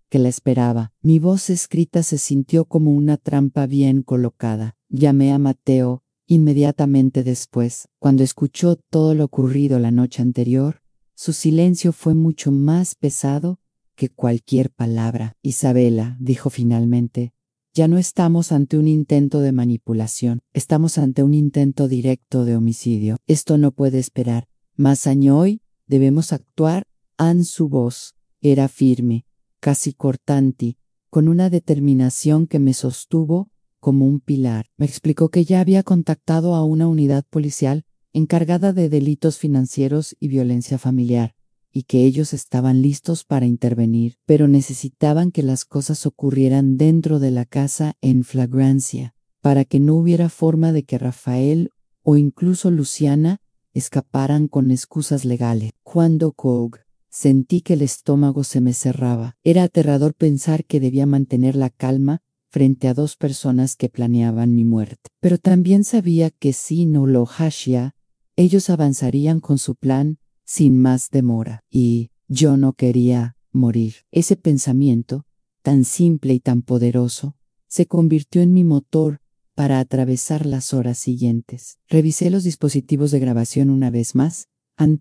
que la esperaba. Mi voz escrita se sintió como una trampa bien colocada. Llamé a Mateo inmediatamente después. Cuando escuchó todo lo ocurrido la noche anterior, su silencio fue mucho más pesado que cualquier palabra. «Isabela», dijo finalmente, «ya no estamos ante un intento de manipulación, estamos ante un intento directo de homicidio. Esto no puede esperar. Más año hoy debemos actuar». Ann, su voz era firme, casi cortante, con una determinación que me sostuvo como un pilar. Me explicó que ya había contactado a una unidad policial encargada de delitos financieros y violencia familiar, y que ellos estaban listos para intervenir, pero necesitaban que las cosas ocurrieran dentro de la casa en flagrancia, para que no hubiera forma de que Rafael o incluso Luciana escaparan con excusas legales. Cuando Coog, sentí que el estómago se me cerraba. Era aterrador pensar que debía mantener la calma frente a 2 personas que planeaban mi muerte. Pero también sabía que si no lo hacía, ellos avanzarían con su plan sin más demora. Y yo no quería morir. Ese pensamiento, tan simple y tan poderoso, se convirtió en mi motor para atravesar las horas siguientes. Revisé los dispositivos de grabación una vez más.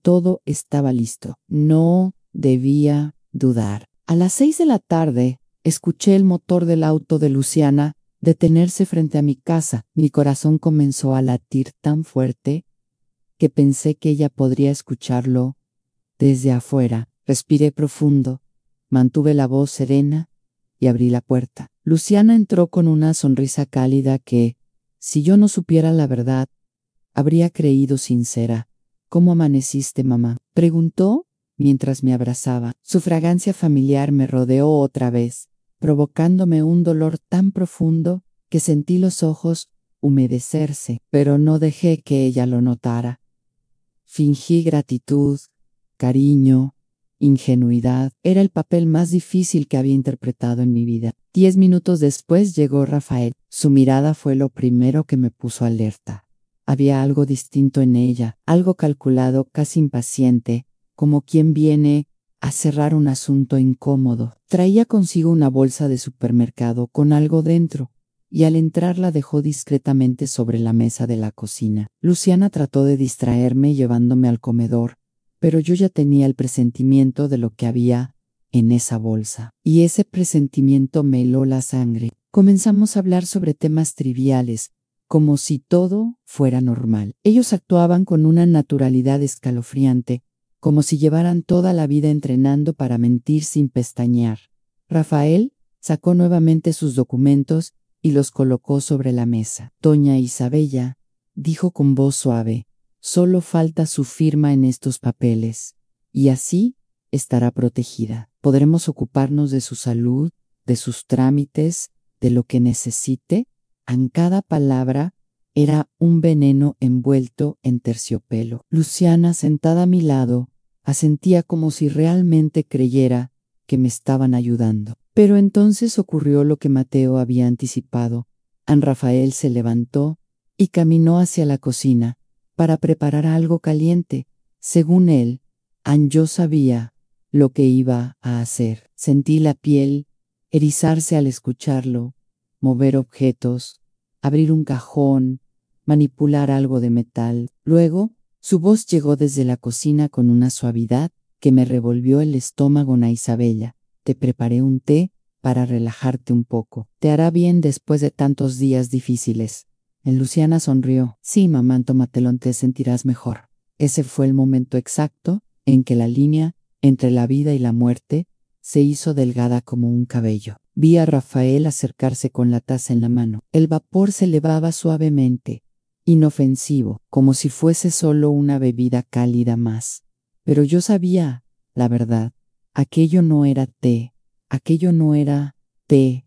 Todo estaba listo. No debía dudar. A las 6 de la tarde, escuché el motor del auto de Luciana detenerse frente a mi casa. Mi corazón comenzó a latir tan fuerte que pensé que ella podría escucharlo desde afuera. Respiré profundo, mantuve la voz serena y abrí la puerta. Luciana entró con una sonrisa cálida que, si yo no supiera la verdad, habría creído sincera. ¿Cómo amaneciste, mamá?, preguntó mientras me abrazaba. Su fragancia familiar me rodeó otra vez, provocándome un dolor tan profundo que sentí los ojos humedecerse, pero no dejé que ella lo notara. Fingí gratitud, cariño, ingenuidad. Era el papel más difícil que había interpretado en mi vida. 10 minutos después llegó Rafael. Su mirada fue lo primero que me puso alerta. Había algo distinto en ella, algo calculado, casi impaciente, como quien viene a cerrar un asunto incómodo. Traía consigo una bolsa de supermercado con algo dentro, y al entrar la dejó discretamente sobre la mesa de la cocina. Luciana trató de distraerme llevándome al comedor, pero yo ya tenía el presentimiento de lo que había en esa bolsa, y ese presentimiento me heló la sangre. Comenzamos a hablar sobre temas triviales, como si todo fuera normal. Ellos actuaban con una naturalidad escalofriante, como si llevaran toda la vida entrenando para mentir sin pestañear. Rafael sacó nuevamente sus documentos y los colocó sobre la mesa. Doña Isabella dijo con voz suave: solo falta su firma en estos papeles, y así estará protegida. Podremos ocuparnos de su salud, de sus trámites, de lo que necesite. En cada palabra era un veneno envuelto en terciopelo. Luciana, sentada a mi lado, asentía como si realmente creyera que me estaban ayudando. Pero entonces ocurrió lo que Mateo había anticipado. Rafael se levantó y caminó hacia la cocina para preparar algo caliente. Según él, yo sabía lo que iba a hacer. Sentí la piel erizarse al escucharlo, mover objetos, abrir un cajón, manipular algo de metal. Luego, su voz llegó desde la cocina con una suavidad que me revolvió el estómago. Ana Isabella, te preparé un té para relajarte un poco. Te hará bien después de tantos días difíciles. Luciana sonrió. Sí, mamá, tómatelo, te sentirás mejor. Ese fue el momento exacto en que la línea entre la vida y la muerte se hizo delgada como un cabello. Vi a Rafael acercarse con la taza en la mano. El vapor se elevaba suavemente, inofensivo, como si fuese solo una bebida cálida más. Pero yo sabía la verdad. Aquello no era té, aquello no era té,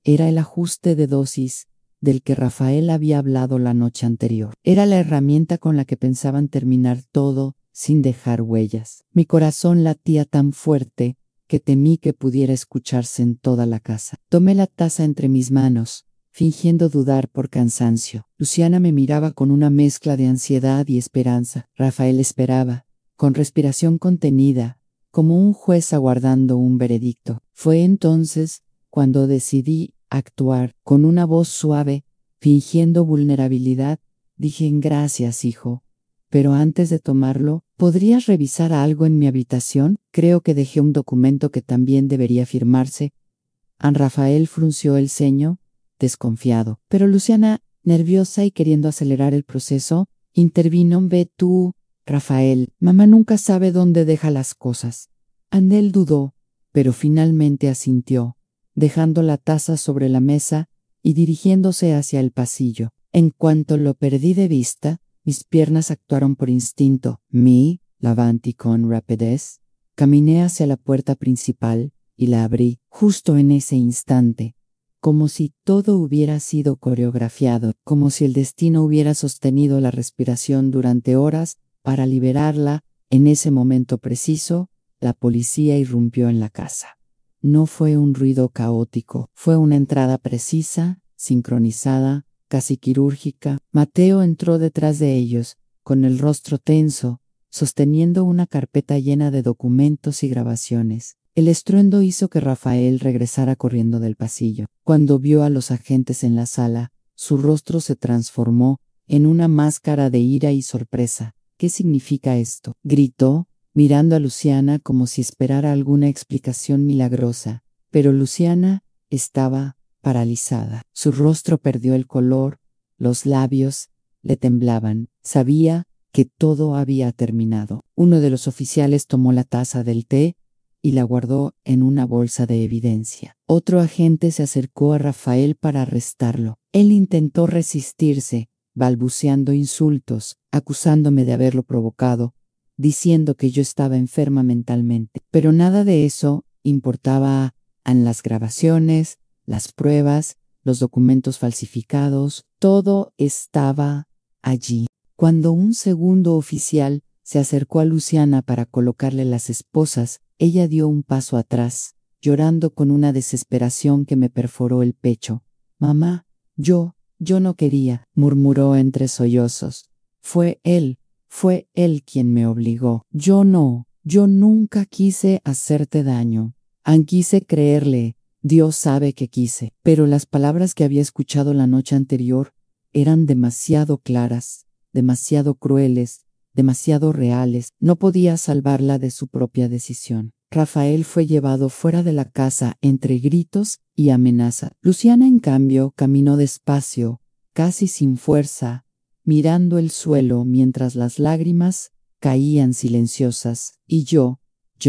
era el ajuste de dosis del que Rafael había hablado la noche anterior. Era la herramienta con la que pensaban terminar todo sin dejar huellas. Mi corazón latía tan fuerte que temí que pudiera escucharse en toda la casa. Tomé la taza entre mis manos, fingiendo dudar por cansancio. Luciana me miraba con una mezcla de ansiedad y esperanza. Rafael esperaba, con respiración contenida, como un juez aguardando un veredicto. Fue entonces cuando decidí actuar. Con una voz suave, fingiendo vulnerabilidad, dije: gracias, hijo. Pero antes de tomarlo, ¿podrías revisar algo en mi habitación? Creo que dejé un documento que también debería firmarse. Rafael frunció el ceño, desconfiado. Pero Luciana, nerviosa y queriendo acelerar el proceso, intervino. Ve tú, Rafael. Mamá nunca sabe dónde deja las cosas. Él dudó, pero finalmente asintió, dejando la taza sobre la mesa y dirigiéndose hacia el pasillo. En cuanto lo perdí de vista, mis piernas actuaron por instinto. Me levanté con rapidez, caminé hacia la puerta principal y la abrí justo en ese instante, como si todo hubiera sido coreografiado, como si el destino hubiera sostenido la respiración durante horas para liberarla. En ese momento preciso, la policía irrumpió en la casa. No fue un ruido caótico, fue una entrada precisa, sincronizada, casi quirúrgica. Mateo entró detrás de ellos, con el rostro tenso, sosteniendo una carpeta llena de documentos y grabaciones. El estruendo hizo que Rafael regresara corriendo del pasillo. Cuando vio a los agentes en la sala, su rostro se transformó en una máscara de ira y sorpresa. ¿Qué significa esto?, gritó, mirando a Luciana como si esperara alguna explicación milagrosa. Pero Luciana estaba paralizada. Su rostro perdió el color, los labios le temblaban. Sabía que todo había terminado. Uno de los oficiales tomó la taza del té y la guardó en una bolsa de evidencia. Otro agente se acercó a Rafael para arrestarlo. Él intentó resistirse, balbuceando insultos, acusándome de haberlo provocado, diciendo que yo estaba enferma mentalmente. Pero nada de eso importaba en las grabaciones, las pruebas, los documentos falsificados. Todo estaba allí. Cuando un segundo oficial se acercó a Luciana para colocarle las esposas, ella dio un paso atrás, llorando con una desesperación que me perforó el pecho. «Mamá, yo no quería», murmuró entre sollozos. Fue él quien me obligó. Yo nunca quise hacerte daño. Quise creerle, Dios sabe que quise. Pero las palabras que había escuchado la noche anterior eran demasiado claras, demasiado crueles, demasiado reales. No podía salvarla de su propia decisión. Rafael fue llevado fuera de la casa entre gritos y amenaza. Luciana, en cambio, caminó despacio, casi sin fuerza, mirando el suelo mientras las lágrimas caían silenciosas. Y yo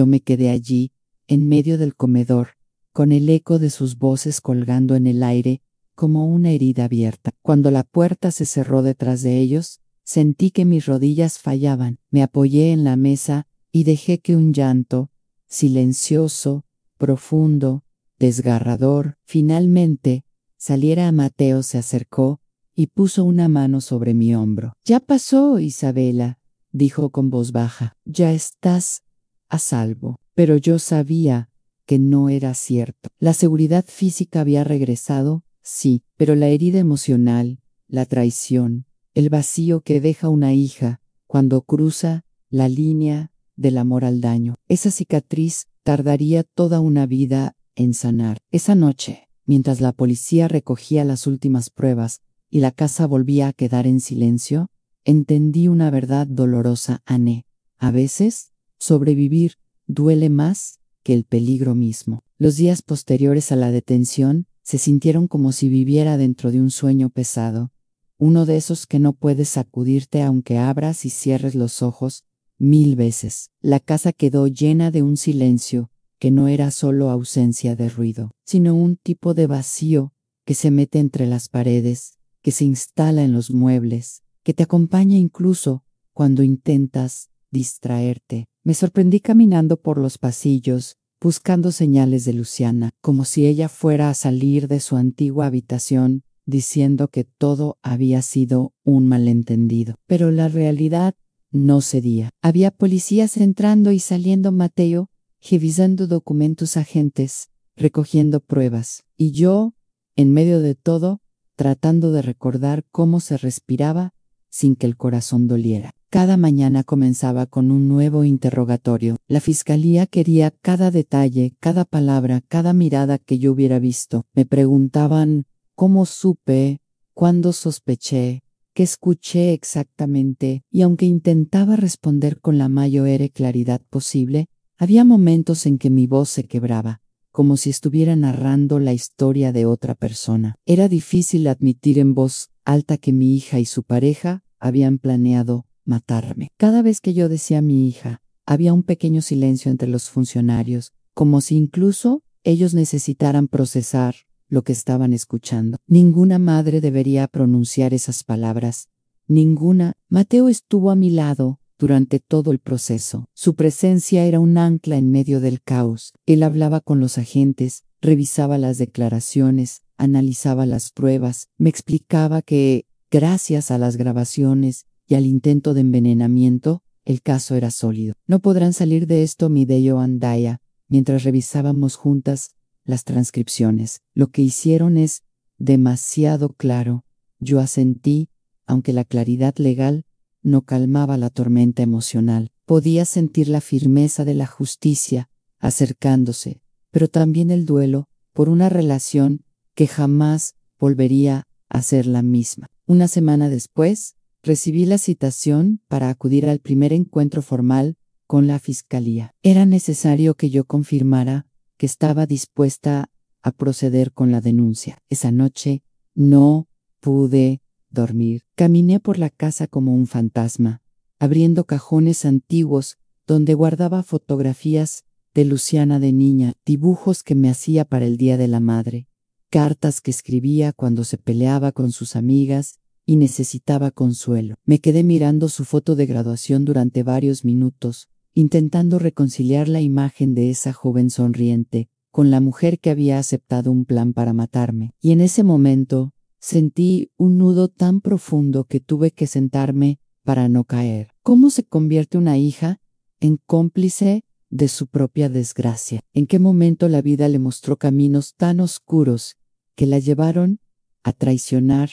me quedé allí, en medio del comedor, con el eco de sus voces colgando en el aire como una herida abierta. Cuando la puerta se cerró detrás de ellos, sentí que mis rodillas fallaban. Me apoyé en la mesa y dejé que un llanto, silencioso, profundo, desgarrador, finalmente saliera. Mateo se acercó y puso una mano sobre mi hombro. «Ya pasó, Isabela», dijo con voz baja. «Ya estás a salvo». Pero yo sabía que no era cierto. La seguridad física había regresado, sí, pero la herida emocional, la traición, el vacío que deja una hija cuando cruza la línea del amor al daño. Esa cicatriz tardaría toda una vida en sanar. Esa noche, mientras la policía recogía las últimas pruebas y la casa volvía a quedar en silencio, entendí una verdad dolorosa, Anne. A veces, sobrevivir duele más que el peligro mismo. Los días posteriores a la detención se sintieron como si viviera dentro de un sueño pesado, uno de esos que no puedes sacudirte aunque abras y cierres los ojos 1000 veces. La casa quedó llena de un silencio que no era solo ausencia de ruido, sino un tipo de vacío que se mete entre las paredes, que se instala en los muebles, que te acompaña incluso cuando intentas distraerte. Me sorprendí caminando por los pasillos, buscando señales de Luciana, como si ella fuera a salir de su antigua habitación, diciendo que todo había sido un malentendido. Pero la realidad no cedía. Había policías entrando y saliendo, Mateo, revisando documentos, agentes, recogiendo pruebas. Y yo, en medio de todo, tratando de recordar cómo se respiraba sin que el corazón doliera. Cada mañana comenzaba con un nuevo interrogatorio. La fiscalía quería cada detalle, cada palabra, cada mirada que yo hubiera visto. Me preguntaban cómo supe, cuándo sospeché, qué escuché exactamente, y aunque intentaba responder con la mayor claridad posible, había momentos en que mi voz se quebraba, como si estuviera narrando la historia de otra persona. Era difícil admitir en voz alta que mi hija y su pareja habían planeado matarme. Cada vez que yo decía mi hija, había un pequeño silencio entre los funcionarios, como si incluso ellos necesitaran procesar lo que estaban escuchando. Ninguna madre debería pronunciar esas palabras. Ninguna. Mateo estuvo a mi lado durante todo el proceso. Su presencia era un ancla en medio del caos. Él hablaba con los agentes, revisaba las declaraciones, analizaba las pruebas, me explicaba que, gracias a las grabaciones y al intento de envenenamiento, el caso era sólido. No podrán salir de esto, mi Deo Andaya, mientras revisábamos juntas las transcripciones. Lo que hicieron es demasiado claro. Yo asentí, aunque la claridad legal no calmaba la tormenta emocional. Podía sentir la firmeza de la justicia acercándose, pero también el duelo por una relación que jamás volvería a ser la misma. Una semana después, recibí la citación para acudir al primer encuentro formal con la fiscalía. Era necesario que yo confirmara que estaba dispuesta a proceder con la denuncia. Esa noche no pude dormir. Caminé por la casa como un fantasma, abriendo cajones antiguos donde guardaba fotografías de Luciana de niña, dibujos que me hacía para el Día de la Madre, cartas que escribía cuando se peleaba con sus amigas y necesitaba consuelo. Me quedé mirando su foto de graduación durante varios minutos, intentando reconciliar la imagen de esa joven sonriente con la mujer que había aceptado un plan para matarme. Y en ese momento sentí un nudo tan profundo que tuve que sentarme para no caer. ¿Cómo se convierte una hija en cómplice de su propia desgracia? ¿En qué momento la vida le mostró caminos tan oscuros que la llevaron a traicionar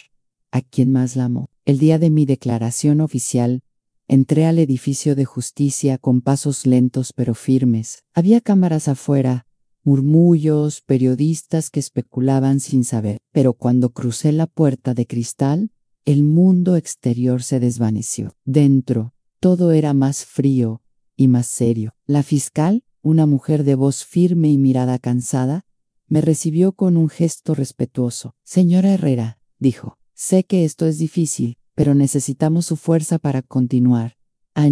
a quien más la amó? El día de mi declaración oficial, entré al edificio de justicia con pasos lentos pero firmes. Había cámaras afuera, murmullos, periodistas que especulaban sin saber. Pero cuando crucé la puerta de cristal, el mundo exterior se desvaneció. Dentro, todo era más frío y más serio. La fiscal, una mujer de voz firme y mirada cansada, me recibió con un gesto respetuoso. «Señora Herrera», dijo, «sé que esto es difícil, pero necesitamos su fuerza para continuar».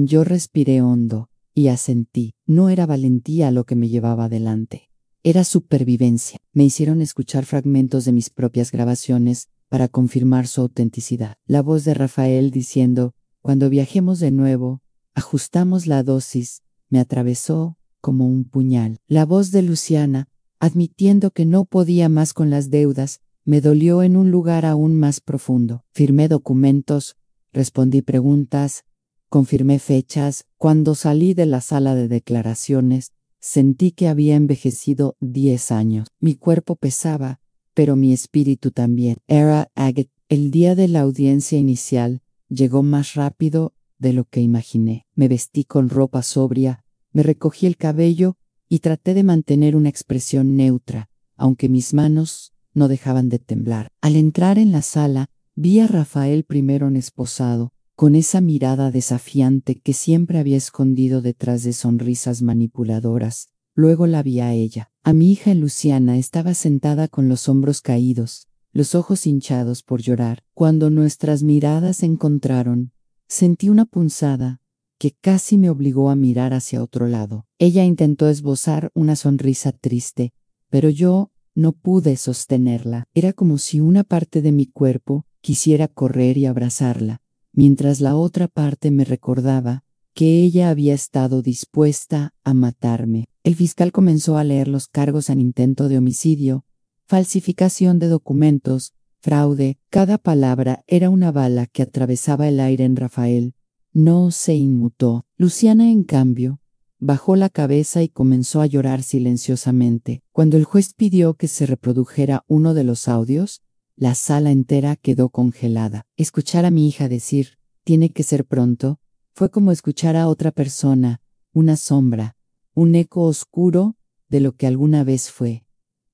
Yo respiré hondo y asentí. No era valentía lo que me llevaba adelante. Era supervivencia. Me hicieron escuchar fragmentos de mis propias grabaciones para confirmar su autenticidad. La voz de Rafael diciendo, «Cuando viajemos de nuevo, ajustamos la dosis», me atravesó como un puñal. La voz de Luciana, admitiendo que no podía más con las deudas, me dolió en un lugar aún más profundo. Firmé documentos, respondí preguntas, confirmé fechas. Cuando salí de la sala de declaraciones, sentí que había envejecido 10 años. Mi cuerpo pesaba, pero mi espíritu también. Era Agatha. El día de la audiencia inicial llegó más rápido de lo que imaginé. Me vestí con ropa sobria, me recogí el cabello y traté de mantener una expresión neutra, aunque mis manos no dejaban de temblar. Al entrar en la sala, vi a Rafael primero esposado, con esa mirada desafiante que siempre había escondido detrás de sonrisas manipuladoras. Luego la vi a ella. A mi hija Luciana estaba sentada con los hombros caídos, los ojos hinchados por llorar. Cuando nuestras miradas se encontraron, sentí una punzada que casi me obligó a mirar hacia otro lado. Ella intentó esbozar una sonrisa triste, pero yo no pude sostenerla. Era como si una parte de mi cuerpo quisiera correr y abrazarla, mientras la otra parte me recordaba que ella había estado dispuesta a matarme. El fiscal comenzó a leer los cargos en intento de homicidio, falsificación de documentos, fraude. Cada palabra era una bala que atravesaba el aire en Rafael. No se inmutó. Luciana, en cambio, bajó la cabeza y comenzó a llorar silenciosamente. Cuando el juez pidió que se reprodujera uno de los audios, la sala entera quedó congelada. Escuchar a mi hija decir, «tiene que ser pronto», fue como escuchar a otra persona, una sombra, un eco oscuro de lo que alguna vez fue.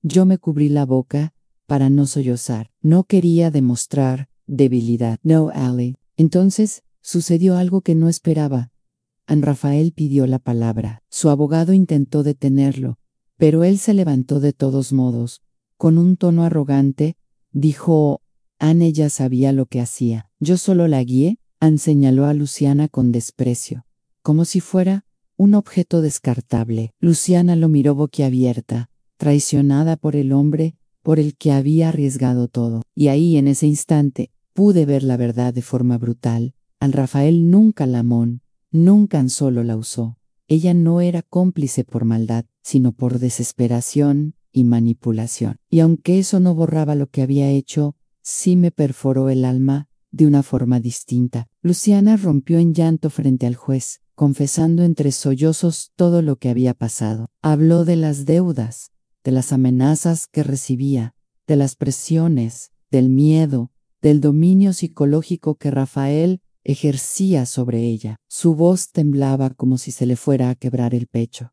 Yo me cubrí la boca para no sollozar. No quería demostrar debilidad. «No, Ali». Entonces sucedió algo que no esperaba. Rafael pidió la palabra. Su abogado intentó detenerlo, pero él se levantó de todos modos. Con un tono arrogante, dijo, «Anne ya sabía lo que hacía. Yo solo la guié». Señaló a Luciana con desprecio, como si fuera un objeto descartable. Luciana lo miró boquiabierta, traicionada por el hombre por el que había arriesgado todo. Y ahí, en ese instante, pude ver la verdad de forma brutal. Rafael nunca la amó, nunca solo la usó. Ella no era cómplice por maldad, sino por desesperación y manipulación. Y aunque eso no borraba lo que había hecho, sí me perforó el alma de una forma distinta. Luciana rompió en llanto frente al juez, confesando entre sollozos todo lo que había pasado. Habló de las deudas, de las amenazas que recibía, de las presiones, del miedo, del dominio psicológico que Rafael ejercía sobre ella. Su voz temblaba como si se le fuera a quebrar el pecho.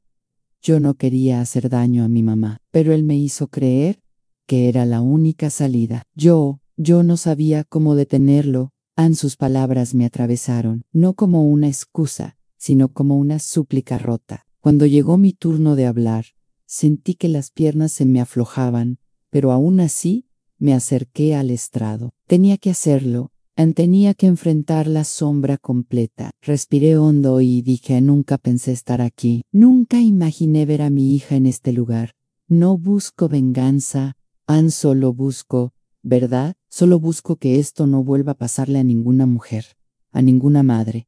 Yo no quería hacer daño a mi mamá, pero él me hizo creer que era la única salida. Yo no sabía cómo detenerlo. Sus palabras me atravesaron, no como una excusa, sino como una súplica rota. Cuando llegó mi turno de hablar, sentí que las piernas se me aflojaban, pero aún así me acerqué al estrado. Tenía que hacerlo. Tenía que enfrentar la sombra completa. Respiré hondo y dije: nunca pensé estar aquí. Nunca imaginé ver a mi hija en este lugar. No busco venganza, solo busco verdad. Solo busco que esto no vuelva a pasarle a ninguna mujer, a ninguna madre.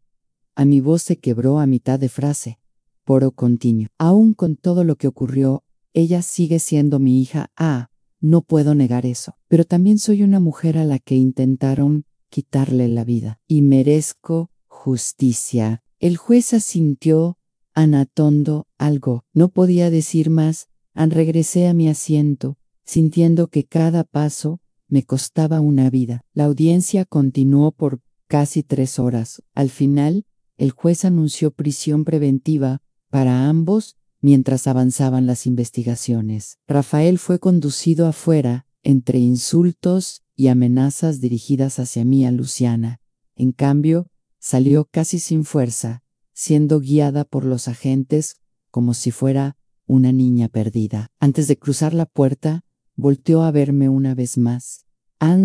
A mi voz se quebró a mitad de frase. Poro continuo. Aún con todo lo que ocurrió, ella sigue siendo mi hija. No puedo negar eso. Pero también soy una mujer a la que intentaron quitarle la vida. Y merezco justicia. El juez asintió, anatondo algo. No podía decir más. Regresé a mi asiento, sintiendo que cada paso me costaba una vida. La audiencia continuó por casi 3 horas. Al final, el juez anunció prisión preventiva para ambos mientras avanzaban las investigaciones. Rafael fue conducido afuera, entre insultos y amenazas dirigidas hacia mí a Luciana. En cambio, salió casi sin fuerza, siendo guiada por los agentes como si fuera una niña perdida. Antes de cruzar la puerta, volteó a verme una vez más.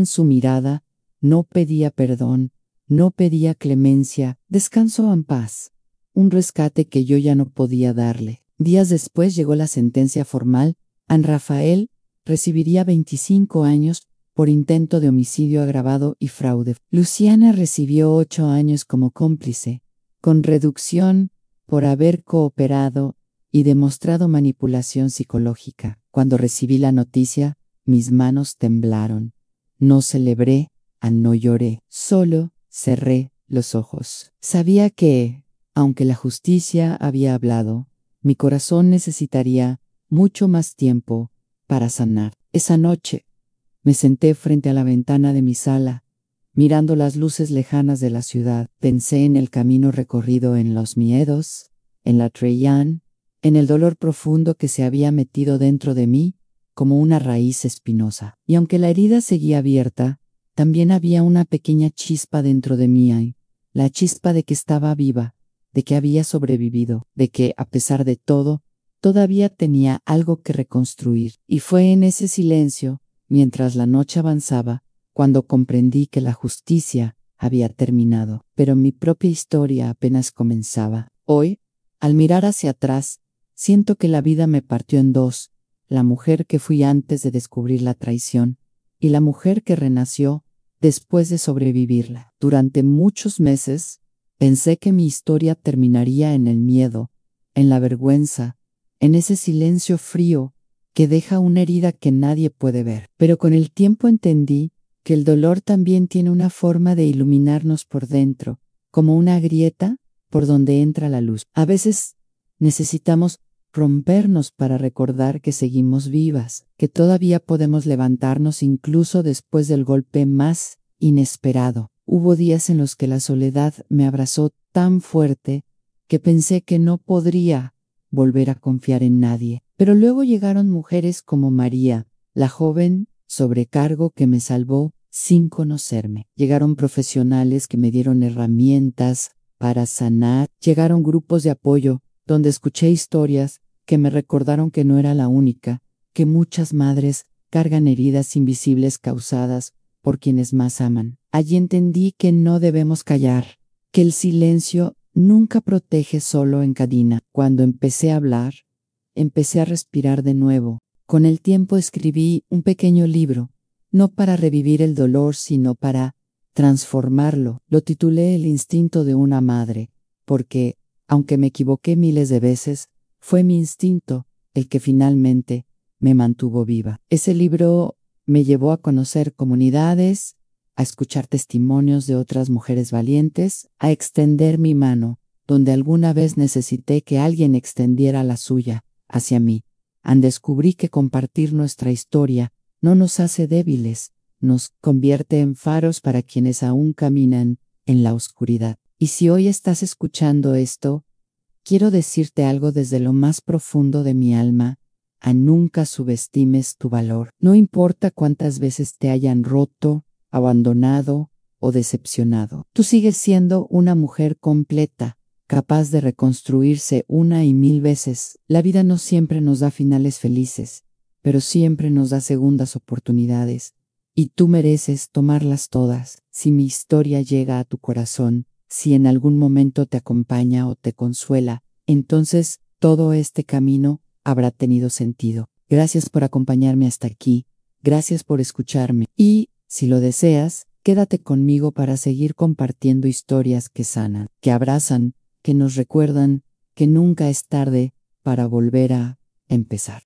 Su mirada no pedía perdón, no pedía clemencia, descanso en paz. Un rescate que yo ya no podía darle. Días después llegó la sentencia formal. Rafael recibiría 25 años por intento de homicidio agravado y fraude. Luciana recibió 8 años como cómplice, con reducción por haber cooperado y demostrado manipulación psicológica. Cuando recibí la noticia, mis manos temblaron. No celebré, no lloré, solo cerré los ojos. Sabía que, aunque la justicia había hablado, mi corazón necesitaría mucho más tiempo para sanar. Esa noche, me senté frente a la ventana de mi sala, mirando las luces lejanas de la ciudad. Pensé en el camino recorrido en Los Miedos, en la Trellán, en el dolor profundo que se había metido dentro de mí como una raíz espinosa. Y aunque la herida seguía abierta, también había una pequeña chispa dentro de mí, la chispa de que estaba viva, de que había sobrevivido, de que, a pesar de todo, todavía tenía algo que reconstruir. Y fue en ese silencio, mientras la noche avanzaba, cuando comprendí que la justicia había terminado, pero mi propia historia apenas comenzaba. Hoy, al mirar hacia atrás, siento que la vida me partió en dos: la mujer que fui antes de descubrir la traición y la mujer que renació después de sobrevivirla. Durante muchos meses pensé que mi historia terminaría en el miedo, en la vergüenza, en ese silencio frío que deja una herida que nadie puede ver. Pero con el tiempo entendí que el dolor también tiene una forma de iluminarnos por dentro, como una grieta por donde entra la luz. A veces necesitamos rompernos para recordar que seguimos vivas, que todavía podemos levantarnos incluso después del golpe más inesperado. Hubo días en los que la soledad me abrazó tan fuerte que pensé que no podría volver a confiar en nadie. Pero luego llegaron mujeres como María, la joven sobrecargo que me salvó sin conocerme. Llegaron profesionales que me dieron herramientas para sanar. Llegaron grupos de apoyo donde escuché historias que me recordaron que no era la única, que muchas madres cargan heridas invisibles causadas por quienes más aman. Allí entendí que no debemos callar, que el silencio nunca protege, solo encadena. Cuando empecé a hablar, empecé a respirar de nuevo. Con el tiempo escribí un pequeño libro, no para revivir el dolor, sino para transformarlo. Lo titulé El instinto de una madre, porque, aunque me equivoqué miles de veces, fue mi instinto el que finalmente me mantuvo viva. Ese libro me llevó a conocer comunidades, a escuchar testimonios de otras mujeres valientes, a extender mi mano donde alguna vez necesité que alguien extendiera la suya hacia mí. Descubrí que compartir nuestra historia no nos hace débiles, nos convierte en faros para quienes aún caminan en la oscuridad. Y si hoy estás escuchando esto, quiero decirte algo desde lo más profundo de mi alma. A nunca subestimes tu valor. No importa cuántas veces te hayan roto, abandonado o decepcionado. Tú sigues siendo una mujer completa, capaz de reconstruirse una y mil veces. La vida no siempre nos da finales felices, pero siempre nos da segundas oportunidades. Y tú mereces tomarlas todas. Si mi historia llega a tu corazón, si en algún momento te acompaña o te consuela, entonces todo este camino habrá tenido sentido. Gracias por acompañarme hasta aquí. Gracias por escucharme. Y, si lo deseas, quédate conmigo para seguir compartiendo historias que sanan, que abrazan, que nos recuerdan que nunca es tarde para volver a empezar.